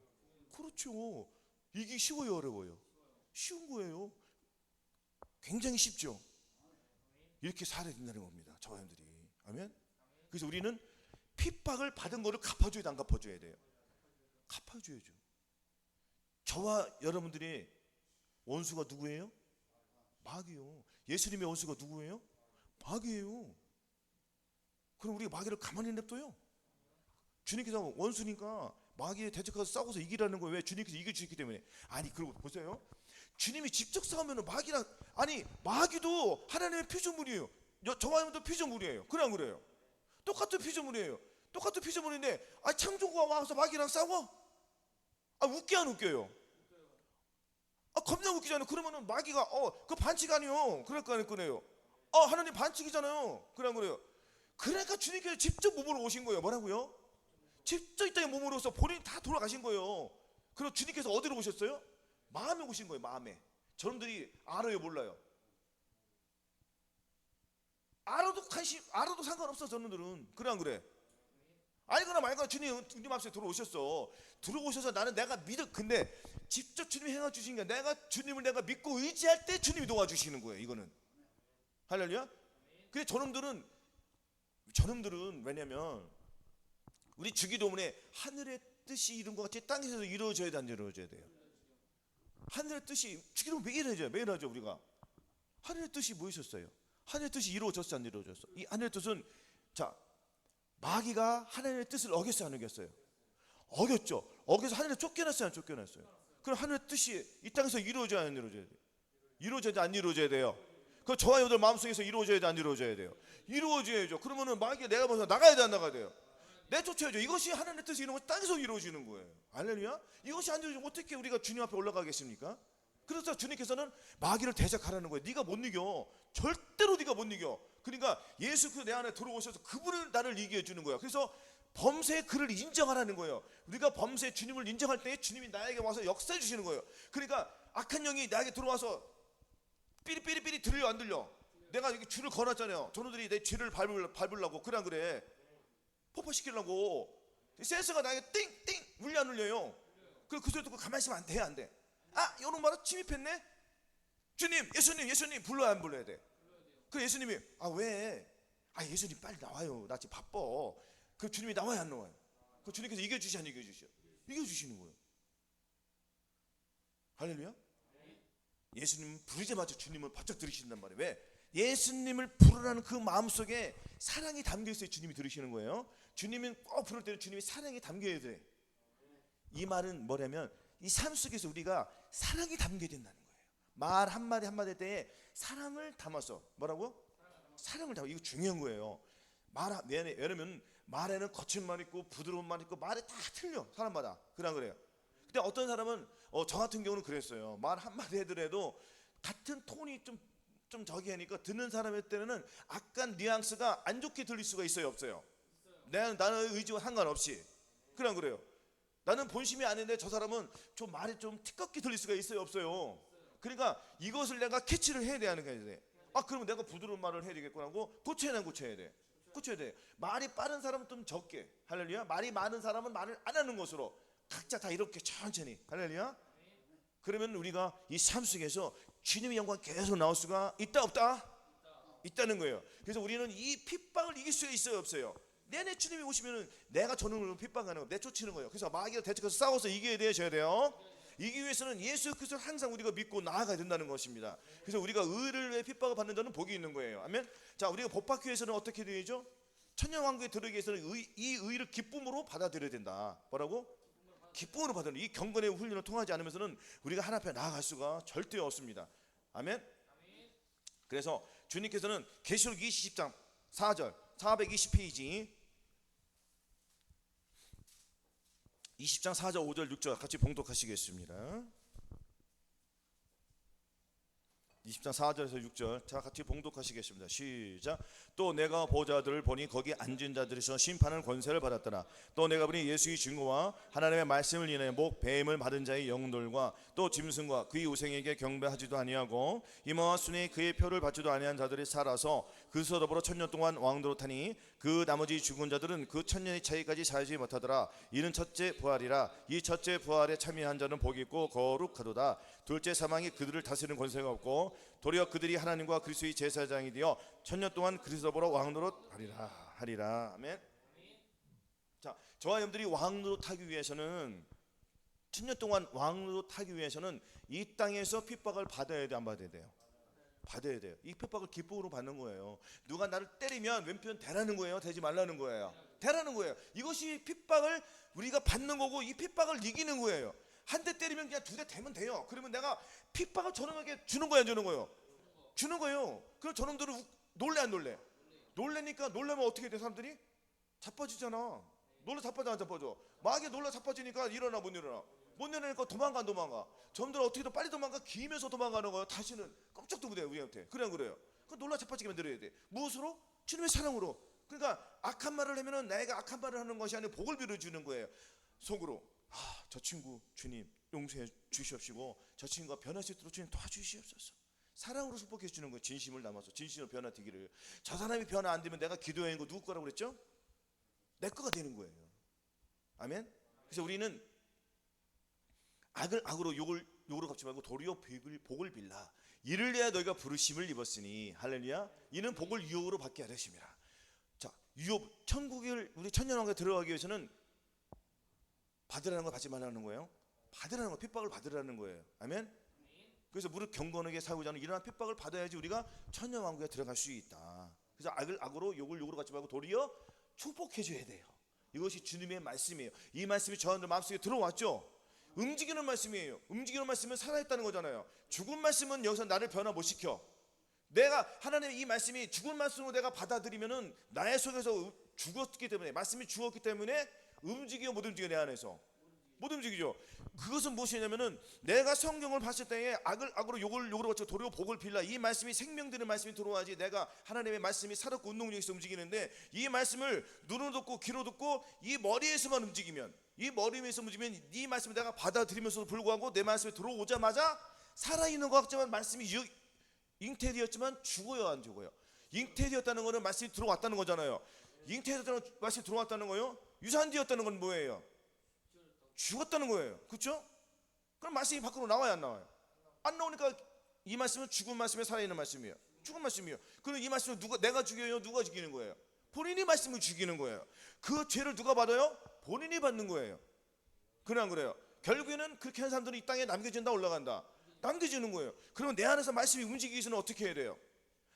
A: 그렇죠. 이게 쉬워요 어려워요? 쉬운 거예요. 굉장히 쉽죠. 이렇게 살아야 된다는 겁니다, 저와 여러분들이. 아멘. 그래서 우리는 핍박을 받은 거를 갚아줘야 돼, 안 갚아줘야 돼요? 갚아줘야죠. 저와 여러분들이 원수가 누구예요? 마귀요. 예수님의 원수가 누구예요? 마귀예요. 그럼 우리가 마귀를 가만히 냅둬요? 주님께서 원수니까 마귀에 대적해서 싸워서 이기라는 거예요. 왜? 주님께서 이겨주셨기 때문에. 아니, 그리고 보세요. 주님이 직접 싸우면 마귀랑, 아니 마귀도 하나님의 피조물이에요. 저와 여러분도 피조물이에요. 그래 안 그래요? 똑같은 피조물이에요. 똑같은 피조물인데 창조가 와서 마귀랑 싸워? 웃게 안 웃겨요? 겁나 웃기잖아요. 그러면은 마귀가 그 반칙 아니요, 그럴 거 아니에요. 하나님 반칙이잖아요. 그래 안 그래요? 그러니까 주님께서 직접 몸으로 오신 거예요. 뭐라고요? 직접 이 땅에 몸으로 오셔서 본인이 다 돌아가신 거예요. 그리고 주님께서 어디로 오셨어요? 마음에 오신 거예요. 마음에. 저놈들이 알아요 몰라요? 알아도 상관없어 저놈들은. 그래 안 그래? 알거나 말거나 주님 앞에 들어오셨어. 들어오셔서 내가 믿어. 근데 직접 주님이 행해 주신 게, 주님을 내가 믿고 의지할 때 주님이 도와주시는 거예요. 이거는 할렐루야. 근데 저놈들은 왜냐면 우리 주기도문에 하늘의 뜻이 이룬 것 같이 땅에서도 이루어져야 돼, 안 이루어져야 돼요? 하늘의 뜻이 주기도문 매일 하죠 우리가. 하늘의 뜻이 뭐였었어요? 하늘의 뜻이 이루어졌어 안 이루어졌어? 이 하늘의 뜻은, 마귀가 하나님의 뜻을 어겼어요 안 어겼어요? 어겼죠. 어겨서 하늘에 쫓겨났어요 안 쫓겨났어요? 그럼 하늘의 뜻이 이 땅에서 이루어져야 안 이루어져야 돼요? 이루어져야 돼 안 이루어져야 돼요? 그 저와 여러분들 마음속에서 이루어져야 돼 안 이루어져야 돼요? 이루어져야죠. 그러면은 마귀가 내가 먼저 나가야 돼 안 나가야 돼요? 내쫓아야죠. 이것이 하나님의 뜻이 이런 거 땅에서 이루어지는 거예요. 할렐루야. 이것이 안 이루어지면 어떻게 우리가 주님 앞에 올라가겠습니까? 그래서 주님께서는 마귀를 대적하라는 거예요. 네가 못 이겨. 절대로 네가 못 이겨. 그러니까 예수 그리스도 내 안에 들어오셔서 그분을 나를 이겨 주는 거예요. 그래서 범죄의 그를 인정하라는 거예요. 우리가 범죄의 주님을 인정할 때 주님이 나에게 와서 역사해 주시는 거예요. 그러니까 악한 영이 나에게 들어와서 삐리삐리삐리 들려 안 들려? 내가 여기 줄을 걸었잖아요. 저놈들이 내 죄를 밟으려고. 그래 안 그래? 폭파시키려고. 센서가 나에게 띵띵 울려 안 울려요? 그리고 그 소리 듣고 가만히 있으면 안 돼, 안 돼? 이런 말로 침입했네? 주님, 예수님 불러야 안 불러야 돼? 그 예수님이 왜? 예수님 빨리 나와요. 나 지금 바빠. 그 주님이 나와야 안 나와요? 그 주님께서 이겨주시 안 이겨주시오? 이겨주시는 거예요. 할렐루야. 예수님 부르자마자 주님을 바짝 들으신단 말이에요. 왜? 예수님을 부르라는 그 마음속에 사랑이 담겨있어야 주님이 들으시는 거예요. 주님은 꼭 부를 때는 주님이 사랑이 담겨야 돼. 이 말은 뭐냐면 이 삶 속에서 우리가 사랑이 담겨야 된다는 거예요. 말 한마디 한마디 때에 사랑을 담아서. 뭐라고? 사랑을 담아. 이거 중요한 거예요. 왜냐면 말에는 거친 말 있고 부드러운 말 있고 말이 다 틀려, 사람마다. 그래 안 그래요? 근데 어떤 사람은 저 같은 경우는 그랬어요. 말 한마디 해더라도 같은 톤이 좀 좀 저기 하니까 듣는 사람의 때는 약간 뉘앙스가 안 좋게 들릴 수가 있어요, 없어요? 나는 의지와 상관없이 그냥 그래요. 나는 본심이 아닌데 저 사람은 좀 말이 좀 티껍게 들릴 수가 있어요, 없어요? 그러니까 이것을 내가 캐치를 해야 되는 거야. 그러면 내가 부드러운 말을 해야 되겠구나 하고 고쳐야 돼. 고쳐야 돼. 말이 빠른 사람은 좀 적게, 할렐루야. 말이 많은 사람은 말을 안 하는 것으로 각자 다 이렇게 천천히, 할렐루야. 그러면 우리가 이 삶 속에서 주님의 영광 계속 나올 수가 있다, 없다? 있다는 거예요. 그래서 우리는 이 핍박을 이길 수 있어요, 없어요? 내내 주님이 오시면은 내가 저놈을 핍박하는 거 내쫓는 거예요. 그래서 마귀가 대적해서 싸워서 이겨야 되셔야 돼요. 이기 위해서는 예수 그리스도를 항상 우리가 믿고 나아가야 된다는 것입니다. 그래서 우리가 의를 위해 핍박을 받는 자는 복이 있는 거예요. 아멘. 자, 우리가 복 받기 위해서는 어떻게 되죠? 천년왕국에 들어가기 위해서는 이 의를 기쁨으로 받아들여야 된다. 뭐라고? 기쁨으로 받아들여. 이 경건의 훈련을 통하지 않으면서는 우리가 하나님 앞에 나아갈 수가 절대 없습니다. 아멘. 그래서 주님께서는 계시록 20장 4절 420페이지 20장 4절 5절 6절 같이 봉독하시겠습니다. 20장 4절에서 6절 자 같이 봉독하시겠습니다. 시작. 또 내가 보좌들을 보니 거기 앉은 자들에서 심판을 권세를 받았더라. 또 내가 보니 예수의 증거와 하나님의 말씀을 인하여 목 뱀을 받은 자의 영들과 또 짐승과 그의 우생에게 경배하지도 아니하고 이마와 순에 그의 표를 받지도 아니한 자들이 살아서 그리스도와 더불어 천년 동안 왕도로 타니 그 나머지 죽은 자들은 그 천년의 차이까지 살지 못하더라. 이는 첫째 부활이라. 이 첫째 부활에 참여한 자는 복이 있고 거룩하도다. 둘째 사망이 그들을 다스리는 권세가 없고 도리어 그들이 하나님과 그리스도의 제사장이 되어 천년 동안 그리스도와 더불어 왕도로 하리라. 아멘. 자, 저와 여러분들이 왕도로 타기 위해서는 천년 동안 왕도로 타기 위해서는 이 땅에서 핍박을 받아야 돼, 안 받아야 돼요? 받아야 돼요. 이 핍박을 기쁨으로 받는 거예요. 누가 나를 때리면 왼편 대라는 거예요, 대지 말라는 거예요? 대라는 거예요. 이것이 핍박을 우리가 받는 거고 이 핍박을 이기는 거예요. 한 대 때리면 그냥 두 대 대면 돼요. 그러면 내가 핍박을 저놈에게 주는 거야, 안 주는 거예요? 주는 거예요. 그럼 저놈들은 놀래, 안 놀래? 놀래니까 놀라면 어떻게 돼? 사람들이 자빠지잖아. 놀라 자빠져, 안 자빠져? 마귀 놀라 자빠지니까 일어나, 못 일어나? 못 일어나니까 도망가, 안 도망가? 저놈들은 어떻게 더 빨리 도망가? 기면서 도망가는 거예요. 다시는 깜짝도 못해요, 우리한테. 그냥 그래요. 그 놀라 자빠지게 만들어야 돼. 무엇으로? 주님의 사랑으로. 그러니까 악한 말을 하면은 내가 악한 말을 하는 것이 아니라 복을 빌어주는 거예요. 속으로 저 친구 주님 용서해 주시옵시고 저 친구가 변할 수 있도록 주님 도와주시옵소서. 사랑으로 축복해 주는 거예요. 진심을 담아서 진심으로 변화되기를. 저 사람이 변화 안 되면 내가 기도해야 하는 거 누구 거라고 그랬죠? 내 거가 되는 거예요. 아멘. 그래서 우리는 악을 악으로 욕을 욕으로 갚지 말고 도리어 복을 빌라. 이를 위하여 너희가 부르심을 입었으니 할렐루야. 이는 복을 유업으로 받게 하려 하심이라. 자, 유업 천국을 우리 천년왕국에 들어가기 위해서는 받으라는 거 받지 말라는 거예요. 받으라는 거, 핍박을 받으라는 거예요. 아멘. 그래서 무릇 경건하게 살고자 하는 이러한 핍박을 받아야지 우리가 천년왕국에 들어갈 수 있다. 그래서 악을 악으로 욕을 욕으로 갚지 말고 도리어 축복해 줘야 돼요. 이것이 주님의 말씀이에요. 이 말씀이 저한테 마음속에 들어왔죠. 움직이는 말씀이에요. 움직이는 말씀은 살아있다는 거잖아요. 죽은 말씀은 여기서 나를 변화 못 시켜. 내가 하나님의 이 말씀이 죽은 말씀으로 내가 받아들이면은 나의 속에서 죽었기 때문에, 말씀이 죽었기 때문에 움직여 못 움직여. 내 안에서 못 움직이죠. 그것은 무엇이냐면은 내가 성경을 봤을 때에 악을 악으로 욕을 욕으로 받쳐 도리어 복을 빌라. 이 말씀이 생명되는 말씀이 들어와야지 내가 하나님의 말씀이 살았고 운동력에서 움직이는데, 이 말씀을 눈으로 듣고 귀로 듣고 이 머리에서만 움직이면, 이 머리에서 움직이면 이 말씀을 내가 받아들이면서도 불구하고 내 말씀에 들어오자마자 살아있는 것 같지만 말씀이 잉태되었지만 죽어요, 안 죽어요? 잉태되었다는 거는 말씀이 들어왔다는 거잖아요. 잉태되었다는 말씀이 들어왔다는 거요. 유산되었다는 건 뭐예요? 죽었다는 거예요. 그렇죠? 그럼 말씀이 밖으로 나와야 안 나와요? 안 나오니까 이 말씀은 죽은 말씀에 살아있는 말씀이에요. 죽은 말씀이에요. 그럼 이 말씀을 내가 죽여요? 누가 죽이는 거예요? 본인이 말씀을 죽이는 거예요. 그 죄를 누가 받아요? 본인이 받는 거예요. 그래 안 그래요? 결국에는 그렇게 한 사람들은 이 땅에 남겨진다, 올라간다. 남겨지는 거예요. 그러면 내 안에서 말씀이 움직이기 위해서는 어떻게 해야 돼요?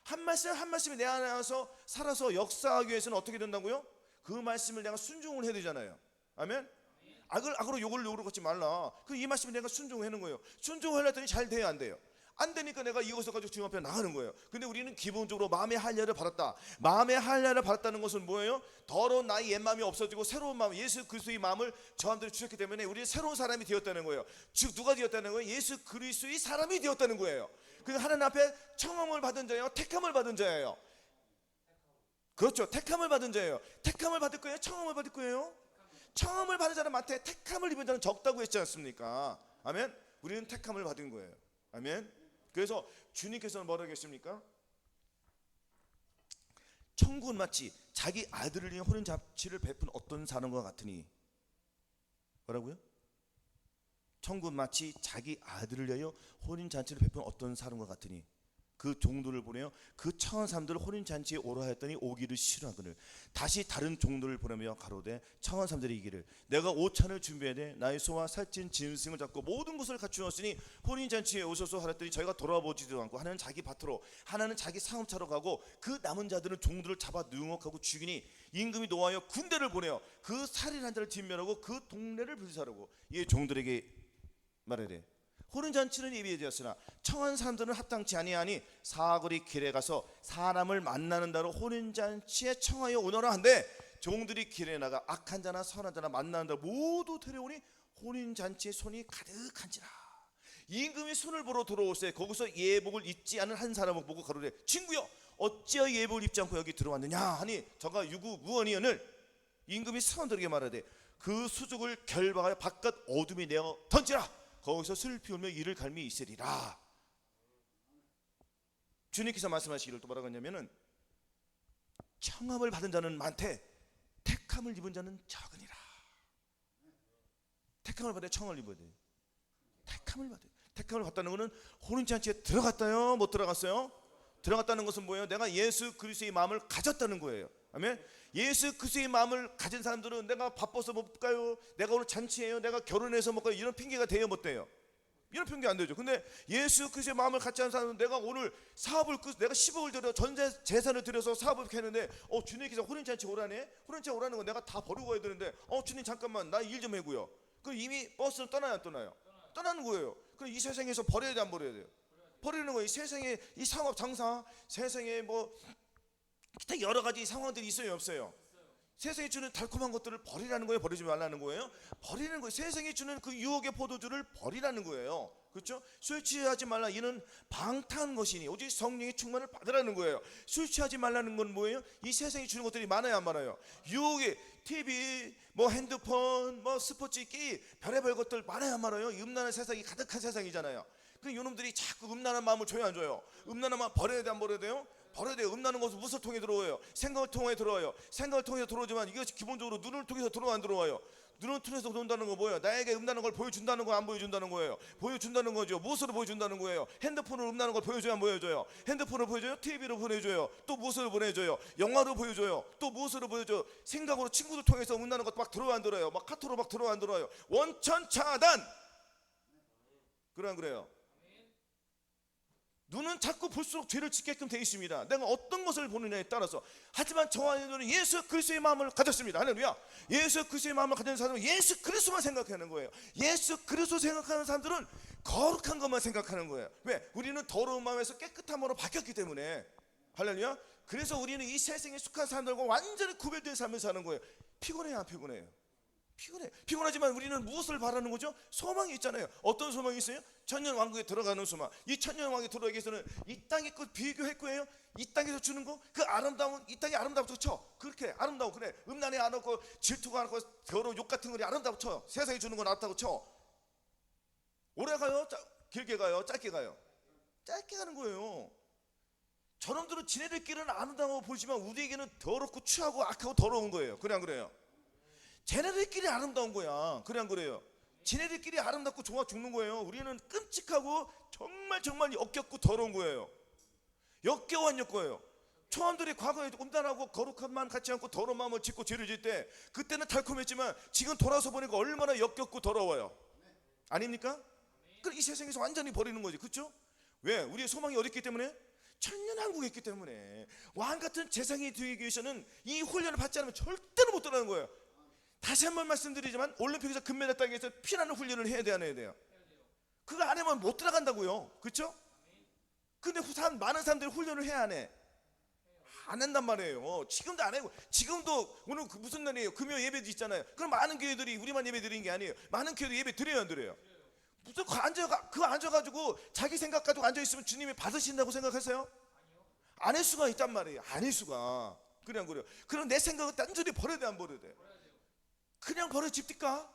A: 한 말씀 한 말씀이 내 안에서 살아서 역사하기 위해서는 어떻게 된다고요? 그 말씀을 내가 순종을 해야 되잖아요. 아멘? 악을 악으로 욕을 욕으로 갚지 말라. 그 이 말씀을 내가 순종하는 거예요. 순종하려 했더니 잘 돼요, 안 돼요? 안 되니까 내가 이것을 가지고 주님 앞에 나가는 거예요. 근데 우리는 기본적으로 마음의 할례를 받았다. 마음의 할례를 받았다는 것은 뭐예요? 더러운 나의 옛 마음이 없어지고 새로운 마음, 예수 그리스도의 마음을 저함들이 주셨기 때문에 우리는 새로운 사람이 되었다는 거예요. 즉 누가 되었다는 거예요? 예수 그리스도의 사람이 되었다는 거예요. 그 하나님 앞에 청함을 받은 자예요, 택함을 받은 자예요. 그렇죠. 택함을 받은 자예요. 택함을 받을 거예요, 청함을 받을 거예요? 청함을 받은 자는 많대, 택함을 입은 자는 적다고 했지 않습니까? 아멘. 우리는 택함을 받은 거예요. 아멘. 그래서 주님께서는 뭐라고 했습니까? 천국은 마치 자기 아들을 위해 혼인 잔치를 베푼 어떤 사람과 같으니. 뭐라고요? 천국은 마치 자기 아들을 위하여 혼인 잔치를 베푼 어떤 사람과 같으니. 그 종들을 보내요. 그 청한 사람들을 혼인 잔치에 오라 했더니 오기를 싫어하거늘 다시 다른 종들을 보내며 가로되 청한 사람들이 이기를 내가 오찬을 준비해야 돼. 나의 소와 살찐 짐승을 잡고 모든 것을 갖추었으니 혼인 잔치에 오소서 하랬더니 저희가 돌아보지도 않고 하나는 자기 밭으로 하나는 자기 상업차로 가고 그 남은 자들은 종들을 잡아 능혹하고 죽이니 임금이 노하여 군대를 보내어 그 살인한 자를 뒷면하고 그 동네를 불사르고 이 종들에게 말하되 혼인잔치는 예비되었으나 청한 사람들은 합당치 아니하니 사거리 길에 가서 사람을 만나는 대로 혼인잔치에 청하여 오너라 한데 종들이 길에 나가 악한 자나 선한 자나 만나는 대로 모두 데려오니 혼인잔치에 손이 가득한지라. 임금이 손을 보러 들어오세. 거기서 예복을 입지 않은 한 사람을 보고 가로되 친구여 어찌하여 예복을 입지 않고 여기 들어왔느냐 하니 저가 유구무원이언을 임금이 사람들에게 말하되 그 수족을 결박하여 바깥 어둠에 내어 던지라. 거기서 슬피 울며 이를 갈미 있으리라. 주님께서 말씀하시기를 또 뭐라고 했냐면은 청함을 받은 자는 많되 택함을 입은 자는 적으니라. 택함을 받아 청함을 입어야 돼. 택함을 받아. 택함을 받다는 것은 혼인잔치에 들어갔다요, 못 들어갔어요? 들어갔다는 것은 뭐예요? 내가 예수 그리스도의 마음을 가졌다는 거예요. 아멘. 예수 그리스도의 마음을 가진 사람들은 내가 바빠서 못 가요, 내가 오늘 잔치해요, 내가 결혼해서 못 가요, 이런 핑계가 돼요, 못 돼요? 이런 핑계 안 되죠. 근데 예수 그리스도의 마음을 갖지 않은 사람은 내가 오늘 사업을 내가 10억을 들여 전 재산을 들여서 사업을 했는데 주님께서 혼인잔치 오라네. 혼인잔치 오라는 건 내가 다 버리고 가야 되는데 주님 잠깐만 나 일 좀 해고요. 그럼 이미 버스는 떠나요, 안 떠나요? 떠나는 거예요. 그럼 이 세상에서 버려야 돼, 안 버려야 돼요? 버리는 거예요. 이 세상에 이 상업 장사, 세상에 뭐 기타 여러 가지 상황들이 있어요, 없어요? 세상이 주는 달콤한 것들을 버리라는 거예요, 버리지 말라는 거예요? 버리는 거예요. 세상이 주는 그 유혹의 포도주를 버리라는 거예요. 그렇죠? 술 취하지 말라. 이는 방탕한 것이니 오직 성령의 충만을 받으라는 거예요. 술 취하지 말라는 건 뭐예요? 이 세상이 주는 것들이 많아요, 안 많아요? 유혹이 TV, 뭐 핸드폰, 뭐 스포츠, 게임, 별의별 것들 많아요, 안 많아요? 음란한 세상이 가득한 세상이잖아요. 그 이놈들이 자꾸 음란한 마음을 줘요, 안 줘요? 음란한 마음 버려야 돼, 안 버려야 돼요? 버려야 돼요. 음란한 것은 무엇을 통해 들어와요? 생각을 통해 들어와요. 생각을 통해서 들어오지만 이것이 기본적으로 눈을 통해서 들어와, 안 들어와요? 눈을 통해서 들어온다는 건 뭐예요? 나에게 음란한 걸 보여준다는 거, 안 보여준다는 거예요? 보여준다는 거죠. 무엇으로 보여준다는 거예요? 핸드폰으로 음란한 걸 보여줘요, 안 보여줘요? 핸드폰으로 보여줘요? TV로 보내줘요? 또 무엇으로 보내줘요? 영화로 보여줘요? 또 무엇으로 보여줘요? 생각으로 친구들 통해서 음란한 것 막 들어와, 안 들어요? 막 카톡으로 막 들어와, 안 들어요? 원천 차단. 그래, 안 그래요? 눈은 자꾸 볼수록 죄를 짓게끔 되어 있습니다. 내가 어떤 것을 보느냐에 따라서. 하지만 저와 여러분은 예수 그리스도의 마음을 가졌습니다. 할렐루야. 예수 그리스도의 마음을 가진 사람은 예수 그리스도만 생각하는 거예요. 예수 그리스도 생각하는 사람들은 거룩한 것만 생각하는 거예요. 왜? 우리는 더러운 마음에서 깨끗한 마음으로 바뀌었기 때문에. 할렐루야. 그래서 우리는 이 세상에 속한 사람들과 완전히 구별된 삶을 사는 거예요. 피곤해요, 안 피곤해요? 피곤하지만 우리는 무엇을 바라는 거죠? 소망이 있잖아요. 어떤 소망이 있어요? 천년왕국에 들어가는 소망. 이 천년왕국에 들어가기 위해서는 이 땅의 것 비교했고요, 이 땅에서 주는 거, 그 아름다운, 이 땅이 아름답죠, 쳐. 그렇게 아름다워. 그래, 음란에 안 없고 질투가 안 없고 더러운 욕 같은 거리 아름답고 쳐. 세상에 주는 건 아름답고 쳐. 오래 가요? 길게 가요? 짧게 가요? 짧게 가는 거예요. 저놈들은 지네들끼리는 아름다워 보이지만 우리에게는 더럽고 추하고 악하고 더러운 거예요. 그래, 안 그래요? 쟤네들끼리 아름다운 거야. 그래, 안 그래요? 쟤네들끼리 아름답고 좋아 죽는 거예요. 우리는 끔찍하고 정말 역겹고 더러운 거예요. 역겨워, 안 역겨워요? 초원들이 과거에 음란하고 거룩함만 갖지 않고 더러운 마음을 짓고 죄를 질 때 그때는 달콤했지만 지금 돌아서 보니까 얼마나 역겹고 더러워요. 아닙니까? 그럼 이 세상에서 완전히 버리는 거지. 그렇죠? 왜? 우리의 소망이 어디 있기 때문에? 천년왕국에 있기 때문에. 왕 같은 재상이 되기 위해서는 이 훈련을 받지 않으면 절대로 못 들어가는 거예요. 다시 한번 말씀드리지만 올림픽에서 금메달 따기 위해서 피나는 훈련을 해야 돼, 안 해야 돼요? 그거 안 하면 못 들어간다고요. 그렇죠? 근데 많은 사람들이 훈련을 해야 안 해? 안 한단 말이에요. 지금도 안 해요. 지금도 오늘 무슨 날이에요? 금요 예배도 있잖아요. 그럼 많은 교회들이 우리만 예배 드리는 게 아니에요. 많은 교회도 예배 드려요, 안 드려요? 무슨 앉아가지고 자기 생각 가지고 앉아있으면 주님이 받으신다고 생각하세요? 아닐 수가 있단 말이에요. 아닐 수가. 그냥 그래요. 그럼 내 생각은 단순히 버려야 돼, 안 버려야 돼? 그냥 버려집니까?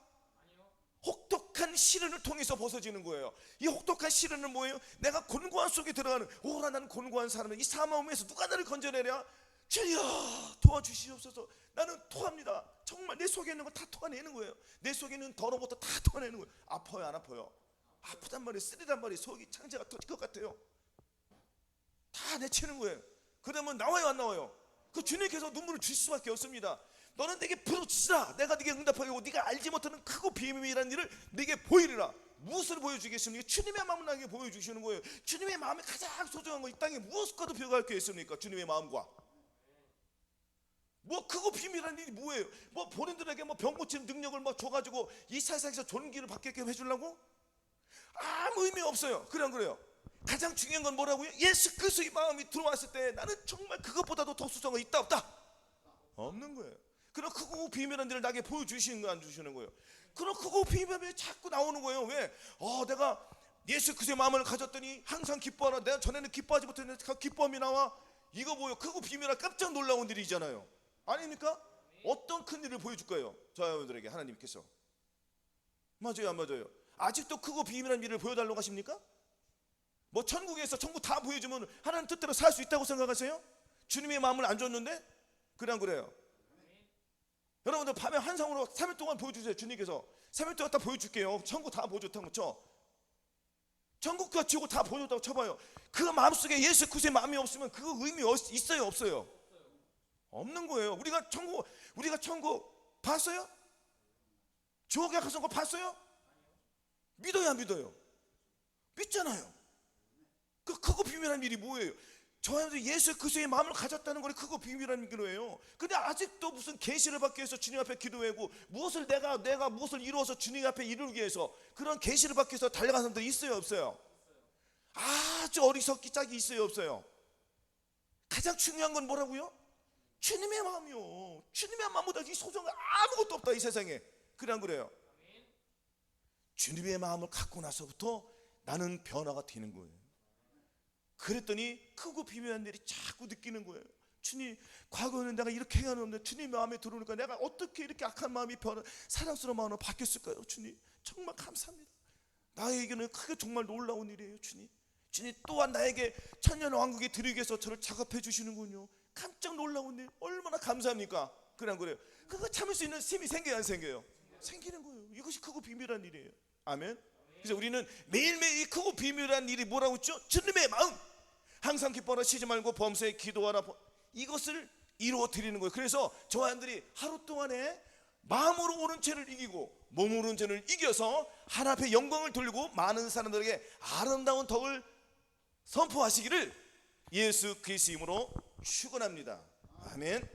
A: 혹독한 시련을 통해서 벗어지는 거예요. 이 혹독한 시련은 뭐예요? 내가 곤고한 속에 들어가는, 오라 나는 곤고한 사람은 이 사마움에서 누가 나를 건져내랴? 주여 도와주시옵소서. 나는 토합니다. 정말 내 속에 있는 거 다 토해내는 거예요. 내 속에 있는 더러부터 다 토해내는 거예요. 아파요, 안 아파요? 아프단 말이에요. 쓰리단 말이에요. 속이 창자가 터질 것 같아요. 다 내치는 거예요. 그러면 나와요, 안 나와요? 그 주님께서 눈물을 주실 수밖에 없습니다. 너는 내게 부르짖으라. 내가 네게 응답하고 네가 알지 못하는 크고 비밀이라는 일을 네게 보이리라. 무엇을 보여주겠습니까? 주님의 마음을 나에게 보여주시는 거예요. 주님의 마음이 가장 소중한 거 이 땅에 무엇과도 비교할 게 있습니까? 주님의 마음과. 뭐 크고 비밀한 일이 뭐예요? 뭐 본인들에게 뭐 병 고치는 능력을 뭐 줘가지고 이 세상에서 존귀를 받게 해주려고? 아무 의미 없어요. 그냥 그래요. 가장 중요한 건 뭐라고요? 예수 그리스도의 마음이 들어왔을 때 나는 정말 그것보다도 더 소중한 거 있다 없다? 없는 거예요. 그런 크고 비밀한 일을 나에게 보여주시는 거 안 주시는 거예요. 그런 크고 비밀한 일이 자꾸 나오는 거예요. 왜? 내가 예수 그리스도의 마음을 가졌더니 항상 기뻐하라. 내가 전에는 기뻐하지 못했는데 기뻐함이 나와. 이거 뭐예요? 크고 비밀한 깜짝 놀라운 일이잖아요. 아닙니까? 어떤 큰 일을 보여줄 거예요? 저여러분들에게 하나님께서. 맞아요, 안 맞아요? 아직도 크고 비밀한 일을 보여달라고 하십니까? 뭐 천국에서 천국 다 보여주면 하나님 뜻대로 살 수 있다고 생각하세요? 주님의 마음을 안 줬는데? 그냥 그래요. 여러분들 밤에 환상으로 3일 동안 보여주세요. 주님께서 3일 동안 다 보여줄게요. 천국 다 보여줬다고 쳐. 천국과 지옥 다 보여줬다고 쳐봐요. 그 마음속에 예수 그리스도의 마음이 없으면 그 의미 있어요, 없어요? 없는 거예요. 우리가 천국 봤어요? 지옥에 가서 거 봤어요? 믿어요, 안 믿어요? 믿잖아요. 그 크고 비밀한 일이 뭐예요? 저한테 예수 그리스도의 마음을 가졌다는 걸 크고 비밀한 거예요. 근데 아직도 무슨 계시를 받기 위해서 주님 앞에 기도하고 무엇을 내가 무엇을 이루어서 주님 앞에 이루기 위해서 그런 계시를 받기 위해서 달려간 사람들 있어요, 없어요? 아주 어리석기 짝이 있어요, 없어요? 가장 중요한 건 뭐라고요? 주님의 마음이요. 주님의 마음보다 이 소중한 아무것도 없다, 이 세상에. 그냥 그래요. 주님의 마음을 갖고 나서부터 나는 변화가 되는 거예요. 그랬더니 크고 비밀한 일이 자꾸 느끼는 거예요. 주님, 과거에는 내가 이렇게 해왔는데 주님 마음에 들어오니까 내가 어떻게 이렇게 악한 마음이 사랑스러운 마음으로 바뀌었을까요? 주님, 정말 감사합니다. 나에게는 크게 정말 놀라운 일이에요. 주님 또한 나에게 천년왕국에 들이기 위해서 저를 작업해 주시는군요. 깜짝 놀라운 일, 얼마나 감사합니까? 그냥 그래요. 그거 참을 수 있는 힘이 생겨요, 안 생겨요? 생기는 거예요. 이것이 크고 비밀한 일이에요. 아멘. 그래서 우리는 매일매일 이 크고 비밀한 일이 뭐라고 했죠? 주님의 마음. 항상 기뻐하라, 쉬지 말고 범사에 기도하라. 이것을 이루어 드리는 거예요. 그래서 저한들이 하루 동안에 마음으로 오는 죄를 이기고 몸으로 오는 죄를 이겨서 하나님 앞에 영광을 돌리고 많은 사람들에게 아름다운 덕을 선포하시기를 예수 그리스도의 이름으로 축원합니다. 아멘.